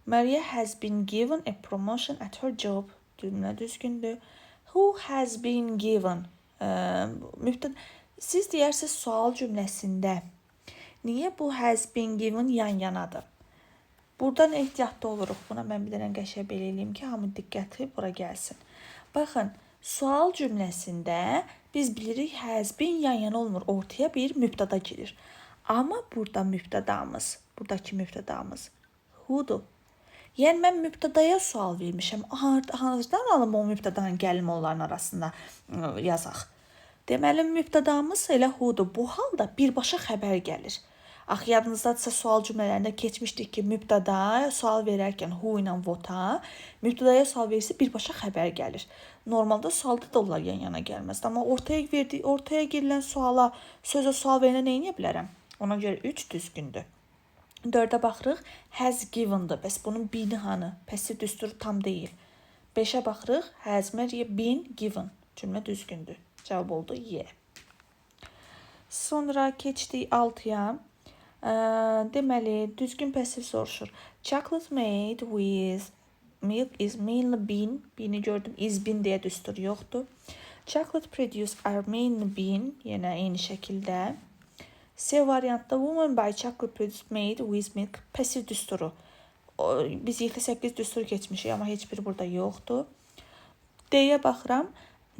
Maria has been given a promotion at her job. Cümlə düzgündür. Who has been given? Siz deyərsiniz sual cümləsində niyə bu has been given yan yanadır? Buradan ehtiyatlı oluruq. Buna mən bir dənə qəşəng belə eləyim ki, hamı diqqətli bura gəlsin. Baxın, sual cümləsində biz bilirik has been yan yana olmur. Ortaya bir mübtəda gelir. Amma burada mübtədamız, buradakı mübtədamız who'dur. Yəni, mən mübtədaya sual vermişəm. Hardan alım o mübtədanın gəlimi onların arasında yazaq. Deməli, mübtədamız elə who'dur. Bu halda birbaşa xəbər gəlir. Axı yadınızdadırsa sual cümlələrində keçmişdik ki, mübtəda sual verərkən who ilə what-a, mübtədaya sual verirsə birbaşa xəbər gəlir. Normalda sualda da onlar yan-yana gəlməz. Amma ortaya girilən suala, sözə sual verəndə nə edə bilərəm? Ona görə 3 düzgündür. 4-ə baxırıq, has given-dır. Bəs bunun been hanı? Pasiv düsturu tam deyil. 5-ə baxırıq, has been given. Cümlə düzgündür. Cavab oldu Y. Sonra keçdik 6-ya. Deməli, düzgün pasiv soruşur. Chocolate made with milk is mainly bean. Bean'i gördüm, is been deyə düstur yoxdur. Chocolate produced are mainly bean. Yenə eyni şəkildə. C variantda woman by chocolate produced made with milk. Pasiv düsturu. Biz 7-8 düsturu keçmişik, amma heç biri burada yoxdur. D-yə baxıram.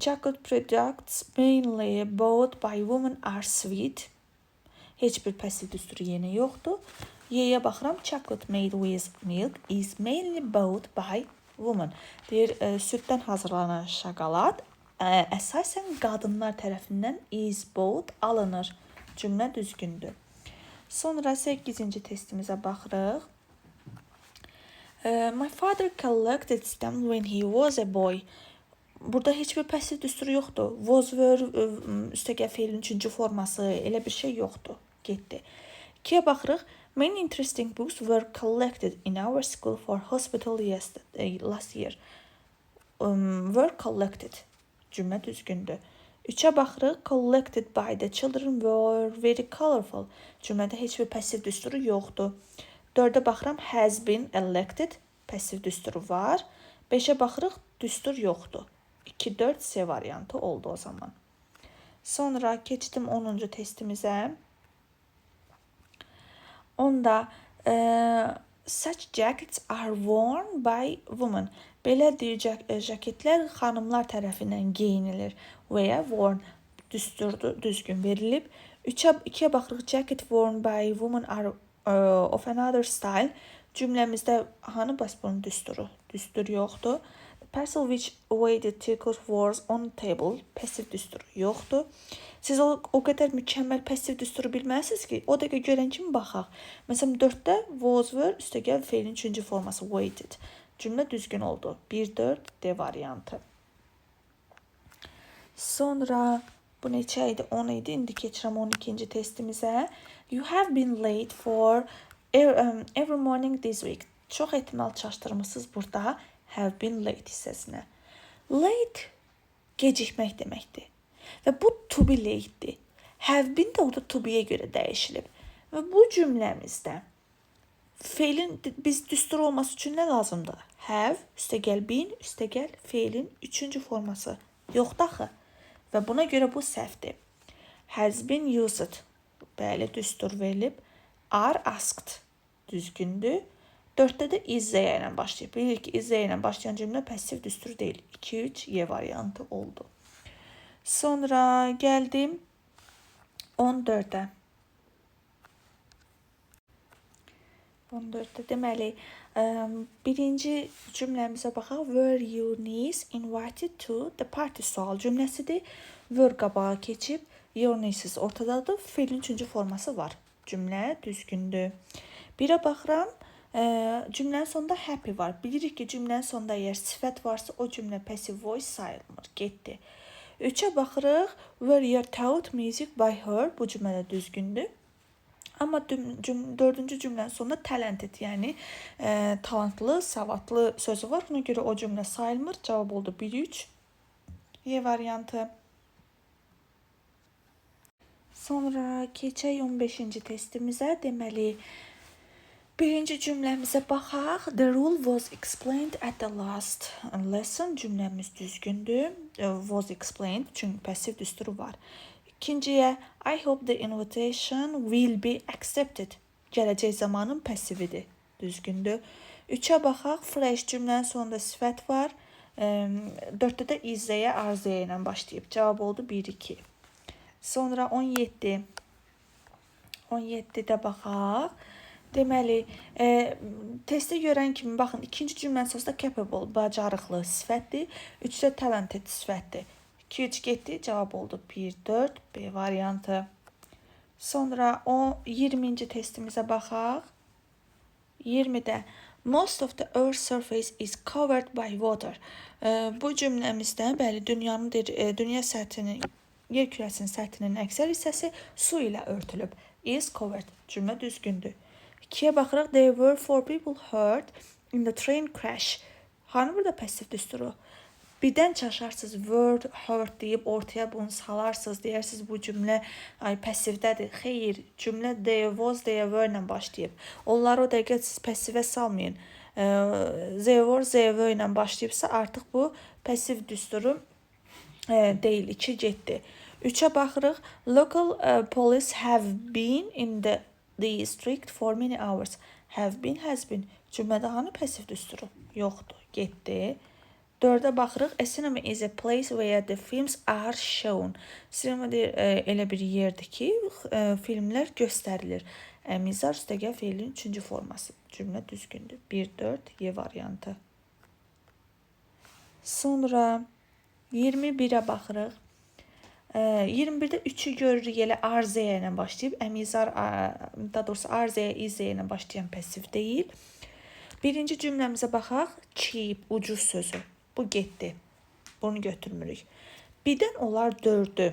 Chocolate products mainly bought by women are sweet. Heç bir pasiv düsturu yenə yoxdur. Y-yə baxıram. Chocolate made with milk is mainly bought by women. Deyir, süddən hazırlanan şokolad əsasən qadınlar tərəfindən is bought alınır. Cümlə düzgündür. Sonra 8-ci testimizə baxırıq. My father collected stamps when he was a boy. Burada heç bir pasiv düsturu yoxdur. Was were üstəgəl feilin 3-cü forması, elə bir şey yoxdur. Getdi. 2-yə baxırıq. Many interesting books were collected in our school for hospital last year. Were collected. Cümlə düzgündür. 3-ə baxırıq. Collected by the children were very colorful. Cümlədə heç bir pasiv düsturu yoxdur. 4-ə baxıram. Has been elected. Pasiv düsturu var. 5-ə baxırıq. Düstur yoxdur. 2-4 C variantı oldu o zaman. Sonra keçdim 10-cu testimizə. Onda such jackets are worn by women. Belə jaketlər xanımlar tərəfindən geyinilir və ya worn düzgün verilib. 2-yə baxırıq. Jacket worn by women are of another style. Cümləmizdə hanı bəs bunun düsturu? Düstur yoxdur. Parcel which awaited ticket was on the table. Pasiv düsturu yoxdur. Siz o qədər mükəmməl pasiv düsturu bilməlisiniz ki, o dəqiqə görən kimi baxaq. Məsələn, 4-də was were üstəgəl feilin 3-cü forması waited. Cümlə düzgün oldu. 1-4 D variantı. Sonra bu neçə idi? 10 idi. İndi keçirəm 12-ci testimizə. You have been late for every morning this week. Çox ehtimal çaşdırmısınız burada. Have been late hissəsinə. Late gecikmək deməkdir. Və bu to be late'dir. Have been də orada to be'yə görə dəyişilib. Və bu cümləmizdə feilin biz düstur olması üçün nə lazımdır? Have, üstəgəl been, üstəgəl feilin 3-cü forması. Yoxdur axı. Və buna görə bu səhvdir. Has been used. Bəli, düstur verilib. Are asked. Düzgündür. 4-də də is ilə başlayıb. Bilirik ki, is ilə başlayan cümlə pasiv düstur deyil. 2-3 Y variantı oldu. Sonra gəldim 14-ə. 14-də deməli, birinci cümləmizə baxaq. Were your niece invited to the party? Sual cümləsidir. Were qabağa keçib, your nieces ortadadır. Feilin 3-cü forması var. Cümlə düzgündür. 1-ə baxıram. Cümlənin sonunda happy var. Bilirik ki, cümlənin sonunda əgər sifət varsa, o cümlə passive voice sayılmır. Getdi. 3-ə baxırıq. Were you taught music by her? Bu cümlə düzgündür. Amma 4-cü cümlənin sonunda talented, yəni talantlı, savadlı sözü var. Buna görə o cümlə sayılmır. Cavab oldu 1-3. Y variantı. Sonra keçək 15-ci testimizə. Deməli, birinci cümləmizə baxaq. The rule was explained at the last lesson. Cümləmiz düzgündür. Was explained, çünki pasiv düsturu var. İkinciyə, I hope the invitation will be accepted. Gələcək zamanın pasividir. Düzgündür. 3-ə baxaq. Fresh cümlənin sonunda sifət var. 4-də də izləyə, arzəyə ilə başlayıb. Cavab oldu 1-2. Sonra 17. 17-də baxaq. Deməli, testdə görən kimi, baxın, ikinci cümlənin sonunda capable, bacarıqlı sifətdir. 3-də talented sifətdir. 2-3 getdi, cavab oldu 1-4, B variantı. Sonra 20-ci testimizə baxaq. 20-də most of the earth's surface is covered by water. Bu cümləmizdə bəli dünya səthinin, yer kürəsinin səthinin əksər hissəsi su ilə örtülüb. Is covered. Cümlə düzgündür. 2-yə baxırıq. There were 4 people hurt in the train crash. Hani burada pasiv düsturu? Birdən çaşarsınız, word, hurt deyib ortaya bunu salarsınız, deyərsiniz bu cümlə pasivdədir. Xeyr, cümlə there was, there were ilə başlayıb. Onları o dəqiqə siz pasivə salmayın. There were, there were ilə başlayıbsa artıq bu pasiv düsturu deyil, 2 getdi. 3-ə baxırıq. Local police have been in the district for many hours. Have been, has been. Cümlədə hanı pasiv düsturu? Yoxdur, getdi. 4-ə baxırıq. A cinema is a place where the films are shown. Sinema elə bir yerdir ki, filmlər göstərilir. Əmizar üstəgəl feilin 3-cü forması. Cümlə düzgündür. 1-4 Y variantı. Sonra 21-ə baxırıq. 21-də 3-ü görürük elə arzəyə ilə başlayıb. Əmizar, daha doğrusu arzəyə, izəyə ilə başlayan pasiv deyil. Birinci cümləmizə baxaq. Cheap, ucuz sözü. Bu getdi. Bunu götürmürük. Birdən onlar 4-ü.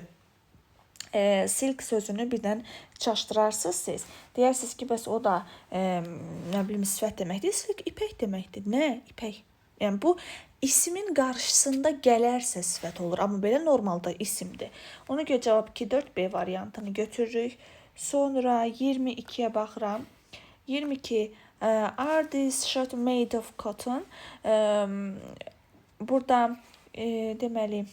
Silk sözünü birdən çaşdırarsınız siz. Deyərsiniz ki, bəs o da nə bilim sifət deməkdir. Silk ipək deməkdir. Nə? İpək. Yəni bu ismin qarşısında gələrsə sifət olur. Amma belə normalda isimdir. Ona görə cavab 2-4 B variantını götürürük. Sonra 22-yə baxıram. 22. Are these shirt made of cotton? Burada deməli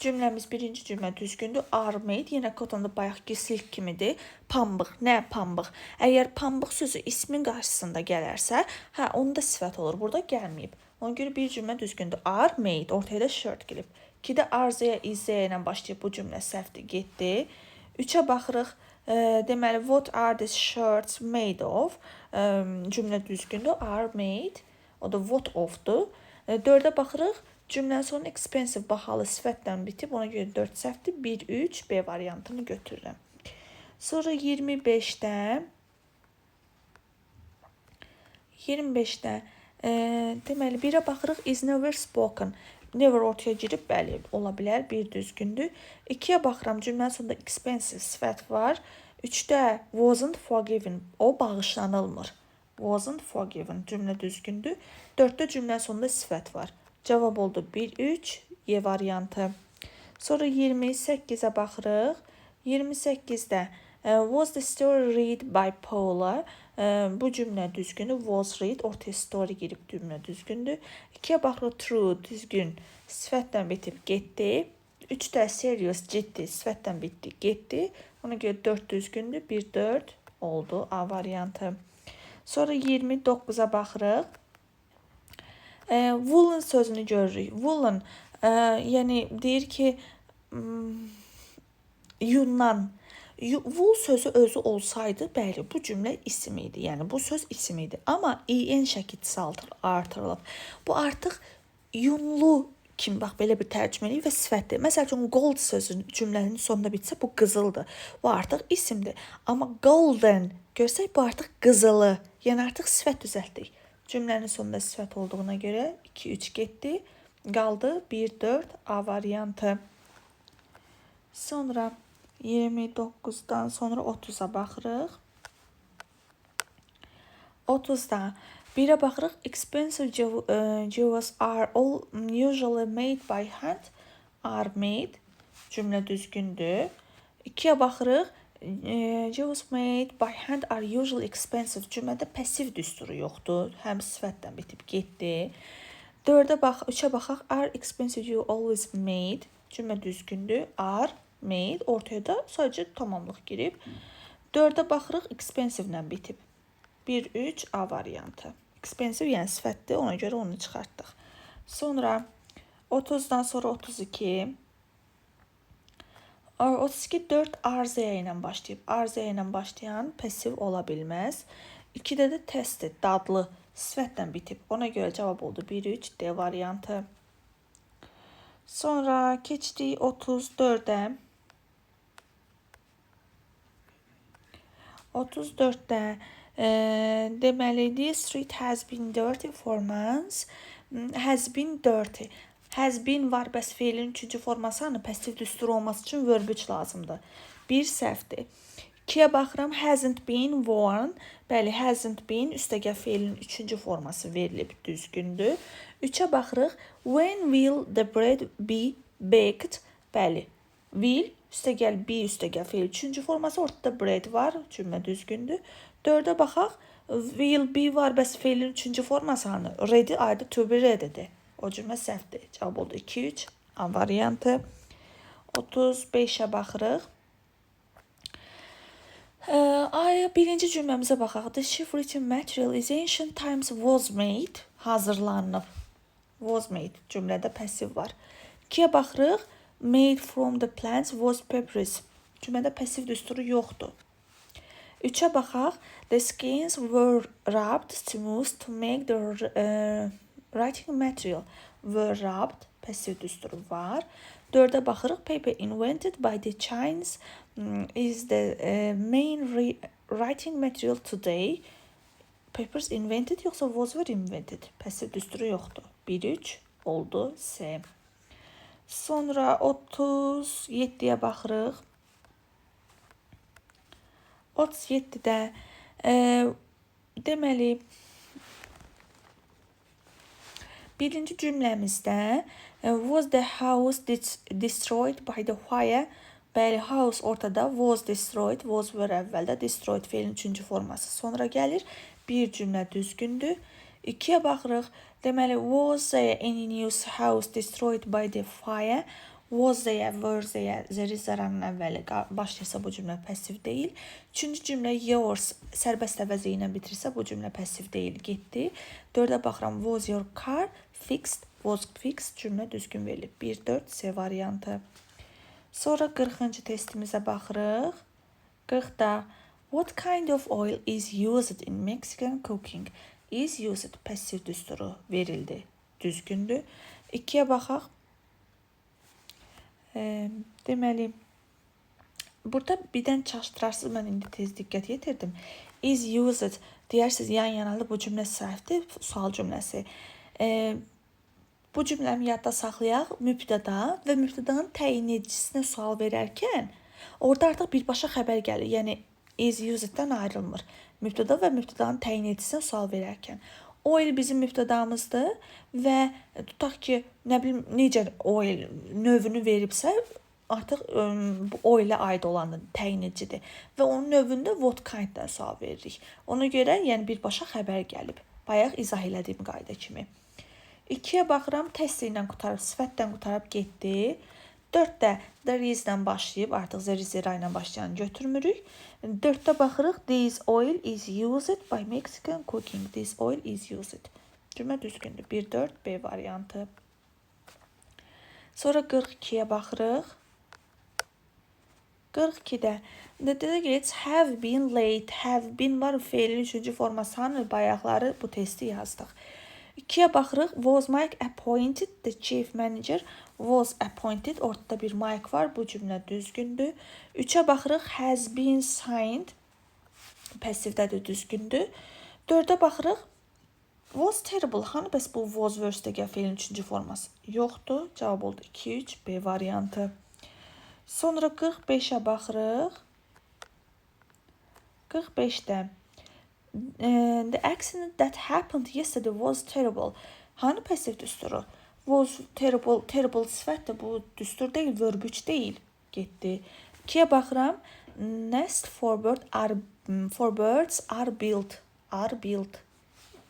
cümləmiz birinci cümlə düzgündür. Are made, yenə cotonda bayaqki silk kimidir. Pambıq, nə pambıq? Əgər pambıq sözü ismin qarşısında gələrsə, onda sifət olur. Burada gəlməyib. Ona görə bir cümlə düzgündür. Are made, ortaya da shirt gəlib. 2-də arzəyə, izəyə ilə başlayıb bu cümlə səhvdir, getdi. 3-ə baxırıq. Deməli, what are these shirts made of? Cümlə düzgündür. Are made. O da what of-dur. 4-ə baxırıq. Cümlənin sonu expensive, bahalı sifətlə bitib. Ona görə 4 səhvdir. 1-3 B variantını götürürəm. Sonra 25-də deməli 1-ə baxırıq. Is never spoken. Never ortaya girib, bəli, ola bilər. 1 düzgündür. 2-yə baxıram. Cümlənin sonunda expensive sifət var. 3-də wasn't forgiven. O bağışlanılmır. Wasn't forgiven. Cümlə düzgündür. 4-də cümlənin sonunda sifət var. Cavab oldu 1-3 Y variantı. Sonra 28-ə baxırıq. 28-də was the story read by Paula? Bu cümlə düzgündür. Was read, ortaya story girib cümlə düzgündür. 2-yə baxırıq. True, düzgün. Sifətlə bitib getdi. 3-də serious, ciddi. Sifətlə bitdi, getdi. Ona görə 4 düzgündür. 1-4 oldu A variantı. Sonra 29-a baxırıq. Woolen sözünü görürük. Woolen, yəni deyir ki, yundan. Wool sözü özü olsaydı, bəli, bu cümlə isim idi. Yəni bu söz isim idi. Amma en şəkilsi artırılıb. Bu artıq yunlu kimi, bax, belə bir tərcümə eləyib və sifətdir. Məsəl üçün, gold sözü cümlənin sonunda bitsə, bu qızıldır. Bu artıq isimdir. Amma golden görsək, bu artıq qızılı. Yəni artıq sifət düzəltdik. Cümlənin sonunda sifət olduğuna görə 2-3 getdi. Qaldı 1-4 A variantı. Sonra 29-dan sonra 30-a baxırıq. 30-da 1-ə baxırıq. Expensive jewels are all usually made by hand. Are made. Cümlə düzgündür. 2-yə baxırıq. Jewels made by hand are usually expensive. Cümlədə pasiv düsturu yoxdur. Həm sifətdən bitib getdi. 3-ə baxaq. Are expensive you always made. Cümlə düzgündür. Are made. Ortaya da sadəcə tamamlıq girib. 4-ə baxırıq. Expensive ilə bitib. 1-3 A variantı. Expensive yəni sifətdir. Ona görə onu çıxartdıq. Sonra 30-dan sonra 32. 32 4 arzəyə ilə başlayıb. Arzəyə ilə başlayan pasiv ola bilməz. 2-də də testdir, dadlı, sifətlə bitib. Ona görə cavab oldu 1-3 D variantı. Sonra keçdik 34-ə. 34-də deməli, this street has been dirty for months. Has been dirty. Has been var, bəs feilin 3-cü forması hanı? Pasiv düstur olması üçün verb 3 lazımdır. Bir səhvdir. 2-yə baxıram, hasn't been worn. Bəli, hasn't been üstəgəl feilin 3-cü forması verilib, düzgündür. 3-ə baxırıq, when will the bread be baked? Bəli, will üstəgəl be üstəgəl feil 3-cü forması, ortada bread var, cümlə düzgündür. 4-ə baxaq, will be var, bəs feilin 3-cü forması hanı? Ready adı to be ready'dir. O cümlə səhvdir. Cavab oldu 2-3. A variantı. 35-ə baxırıq. Birinci cümləmizə baxaq. The chief written material is ancient times was made. Hazırlanıb. Was made. Cümlədə pasiv var. 2-yə baxırıq. Made from the plants was papyrus. Cümlədə pasiv düsturu yoxdur. 3-ə baxaq. The skins were rubbed smooth to make the writing material. Were rubbed. Pasiv düsturu var. 4-ə baxırıq. Paper invented by the Chinese is the main writing material today. Papers invented yoxsa was were invented? Pasiv düsturu yoxdur. 1-3 oldu. C. Sonra 37-yə baxırıq. 37-də deməli birinci cümləmizdə was the house destroyed by the fire? Bəli, house ortada, was destroyed, was were əvvəldə, destroyed feilin 3-cü forması sonra gəlir. Bir cümlə düzgündür. 2-yə baxırıq. Deməli, was there any new house destroyed by the fire? Was there, were there, zeri zaranın əvvəli başlayırsa bu cümlə pasiv deyil. 3-cü cümlə yours sərbəst əvəzi ilə bitirirsə bu cümlə pasiv deyil, getdi. 4-ə baxıram, was your car fixed? Was fixed cümlə düzgün verilib. 1-4 C variantı. Sonra 40-cı testimizə baxırıq. 40-da what kind of oil is used in Mexican cooking? Is used pasiv düsturu verildi. Düzgündür. 2-yə baxaq. Deməli, burada birdən çaşdırarsız, mən indi tez diqqət yetirdim. Is used deyərsiniz, yan-yanalı bu cümlə səhvdir, sual cümləsi. Bu cümləmi yadda saxlayaq, mübtəda və mübtədanın təyin edicisinə sual verərkən, orada artıq birbaşa xəbər gəlir. Yəni, is used-dən ayrılmır. Mübtəda və mübtədanın təyin edicisine sual verərkən. Oil bizim mübtədamızdır və tutaq ki, nə bilim, necə oil növünü veribsə, artıq bu oilə aid olanı təyin edicidir. Və onun növündə what kind-dən sual veririk. Ona görə, yəni birbaşa xəbər gəlib. Bayaq izah elədiyim qayda kimi. 2-yə baxıram, test ilə qutarıb, sifətdən qutarıb getdi. 4-də there is-dən başlayıb, artıq zera ilə başlayan götürmürük. 4-də baxırıq, this oil is used by Mexican cooking. This oil is used. Cümlə düzgündür. 1-4 B variantı. Sonra 42-yə baxırıq. 42-də the delegates have been late. Have been var, feilin 3-cü forması hanı? Bayaqları bu testi yazdıq. 2-yə baxırıq. Was Mike appointed? The chief manager was appointed. Ortada bir Mike var. Bu cümlə düzgündür. 3-ə baxırıq. Has been signed. Pasivdədir, düzgündür. 4-ə baxırıq. Was terrible. Hanı bəs bu was verse-də feilin 3-cü forması? Yoxdur. Cavab oldu 2-3 B variantı. Sonra 45-ə baxırıq. 45-də the accident that happened yesterday was terrible. Hanı pasiv düsturu? Was terrible, terrible sifətdir. Bu düstur deyil, verb 3 deyil. Getdi. 2-yə baxıram. Nest for birds are built. Are built.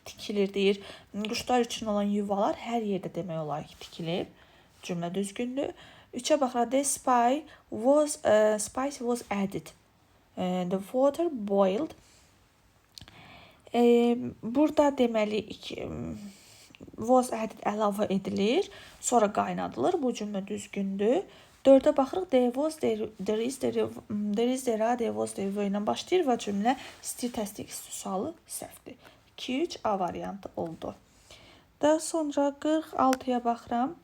Tikilir deyir. Quşlar üçün olan yuvalar hər yerdə demək olar ki, tikilir. Cümlə düzgündür. 3-ə baxırıq. The spice was added. The water boiled. Burada deməli was added əlavə edilir, sonra qaynadılır. Bu cümlə düzgündür. 4-ə baxırıq. There was, there is, there was, there were ilə başlayır və cümlə istir təsdiq sualı səhvdir. 2-3 A variantı oldu. Daha sonra 46-ya baxıram.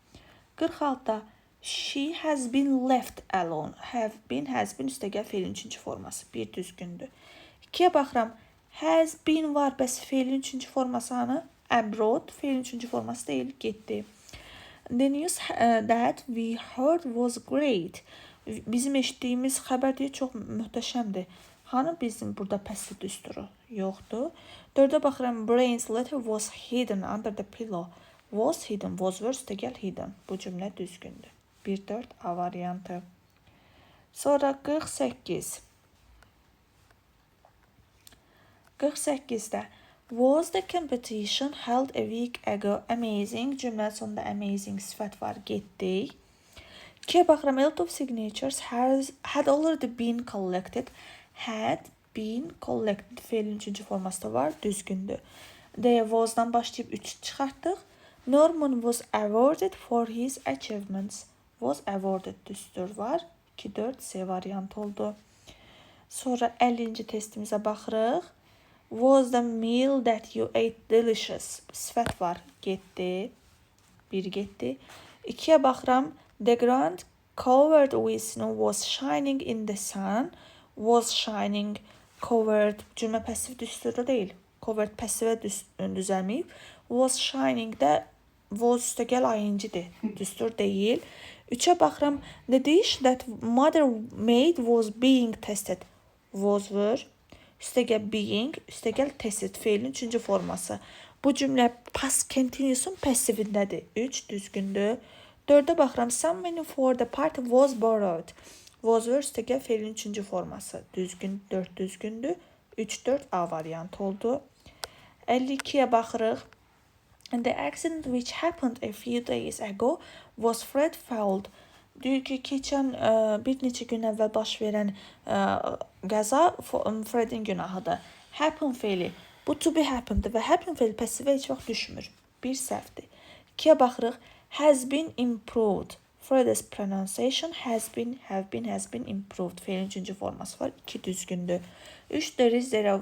46-da she has been left alone. Have been, has been üstəgəl feilin 3-cü forması. 1 düzgündür. 2-yə baxıram. Has been var, bəs feilin 3-cü forması hanı? Abroad. Feilin 3-cü forması deyil, getdi. The news that we heard was great. Bizim eşitdiyimiz xəbər deyir, çox möhtəşəmdir. Hanı bizim burada pəsli düsturu? Yoxdur. 4-ə baxıram. Brain's letter was hidden under the pillow. Was hidden. Was verse gəl hidden. Bu cümlə düzgündür. 1-4 A variantı. Sonra 48. 48-də was the competition held a week ago amazing? Cümlə sonunda amazing sifət var. Getdik. 2-yə baxıram. A lot of signatures had already been collected. Had been collected. Feilin 3-cü forması da var. Düzgündür. There was'dan başlayıb 3 çıxartdıq. Norman was awarded for his achievements. Was awarded düstur var. 2-4 C variant oldu. Sonra 50-ci testimizə baxırıq. Was the meal that you ate delicious? Sifət var. Getdi. 1 getdi. 2-yə baxıram. The ground covered with snow was shining in the sun. Was shining covered. Cümlə pasiv düsturda deyil. Covered pasivə düzəlməyib. Was shining də was üstə gəl ayıncıdır. Düstur deyil. 3-ə baxıram. The dish that mother made was being tested. Was were. Üstə gəl being. Üstə gəl tested. Feilin 3-cü forması. Bu cümlə past continuousun passivindədir. 3 düzgündür. 4-ə baxıram. Some menu for the party was borrowed. Was were üstə gəl feilin 3-cü forması. Düzgün. 4 düzgündür. 3-4 A variantı oldu. 52-yə baxırıq. The accident which happened a few days ago was Fred fault. Deyir ki, keçən bir neçə gün əvvəl baş verən qəza Fredin günahıdır. Happen feili. Bu to be happened və happen feili pasivə heç vaxt düşmür. Bir səhvdir. 2-yə baxırıq. Has been improved. Fred's pronunciation has been, have been, has been improved. Feilin 3-cü forması var. 2 düzgündür. 3 there is, there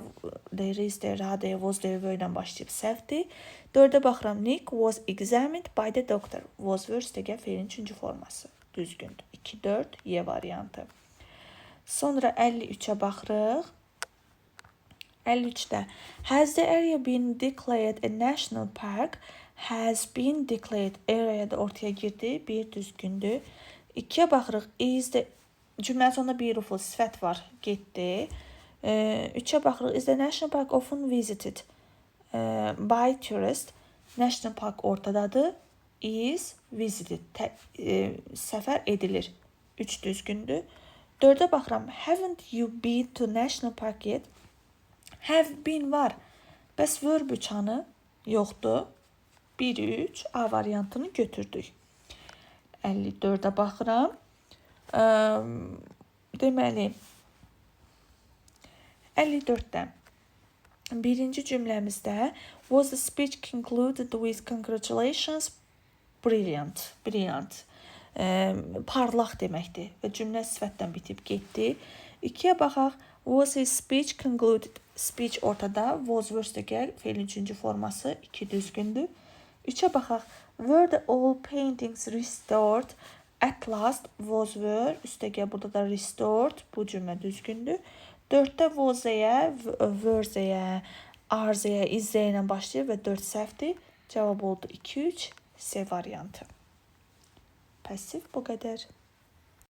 was, there were ilə başlayıb səhvdir. 4-ə baxıram. Nick was examined by the doctor. Was verse gəl feilin 3-cü forması. Düzgündür. 2-4 Y variantı. Sonra 53-ə baxırıq. 53-də has the area been declared a national park? Has been declared area da ortaya girdi. 1 düzgündür. 2-yə baxırıq. Is the cümlənin sonunda beautiful sifət var. Getdi. 3-ə baxırıq. Is the national park often visited by tourists? National park ortadadır. Is visited. Səfər edilir. 3 düzgündür. 4-ə baxıram. Haven't you been to national park yet? Have been var. Bəs verb uçanı yoxdur. 1-3 A variantını götürdük. 54-ə baxıram. Deməli 54-də birinci cümləmizdə was the speech concluded with congratulations? Brilliant. Brilliant. Parlaq deməkdir və cümlə sifətdən bitib getdi. 2-yə baxaq. Was his speech concluded? Speech ortada. Was verse gəl. Feilin 3-cü forması. 2 düzgündür. 3-ə baxaq. Were the all paintings restored at last? Was were. Üstə gəl. Burada da restored. Bu cümlə düzgündür. 4-də was-əyə, were-əyə, are-əyə, is-əyə ilə başlayır və 4 səhvdir. Cavab oldu 2-3 C variantı. Pasiv bu qədər.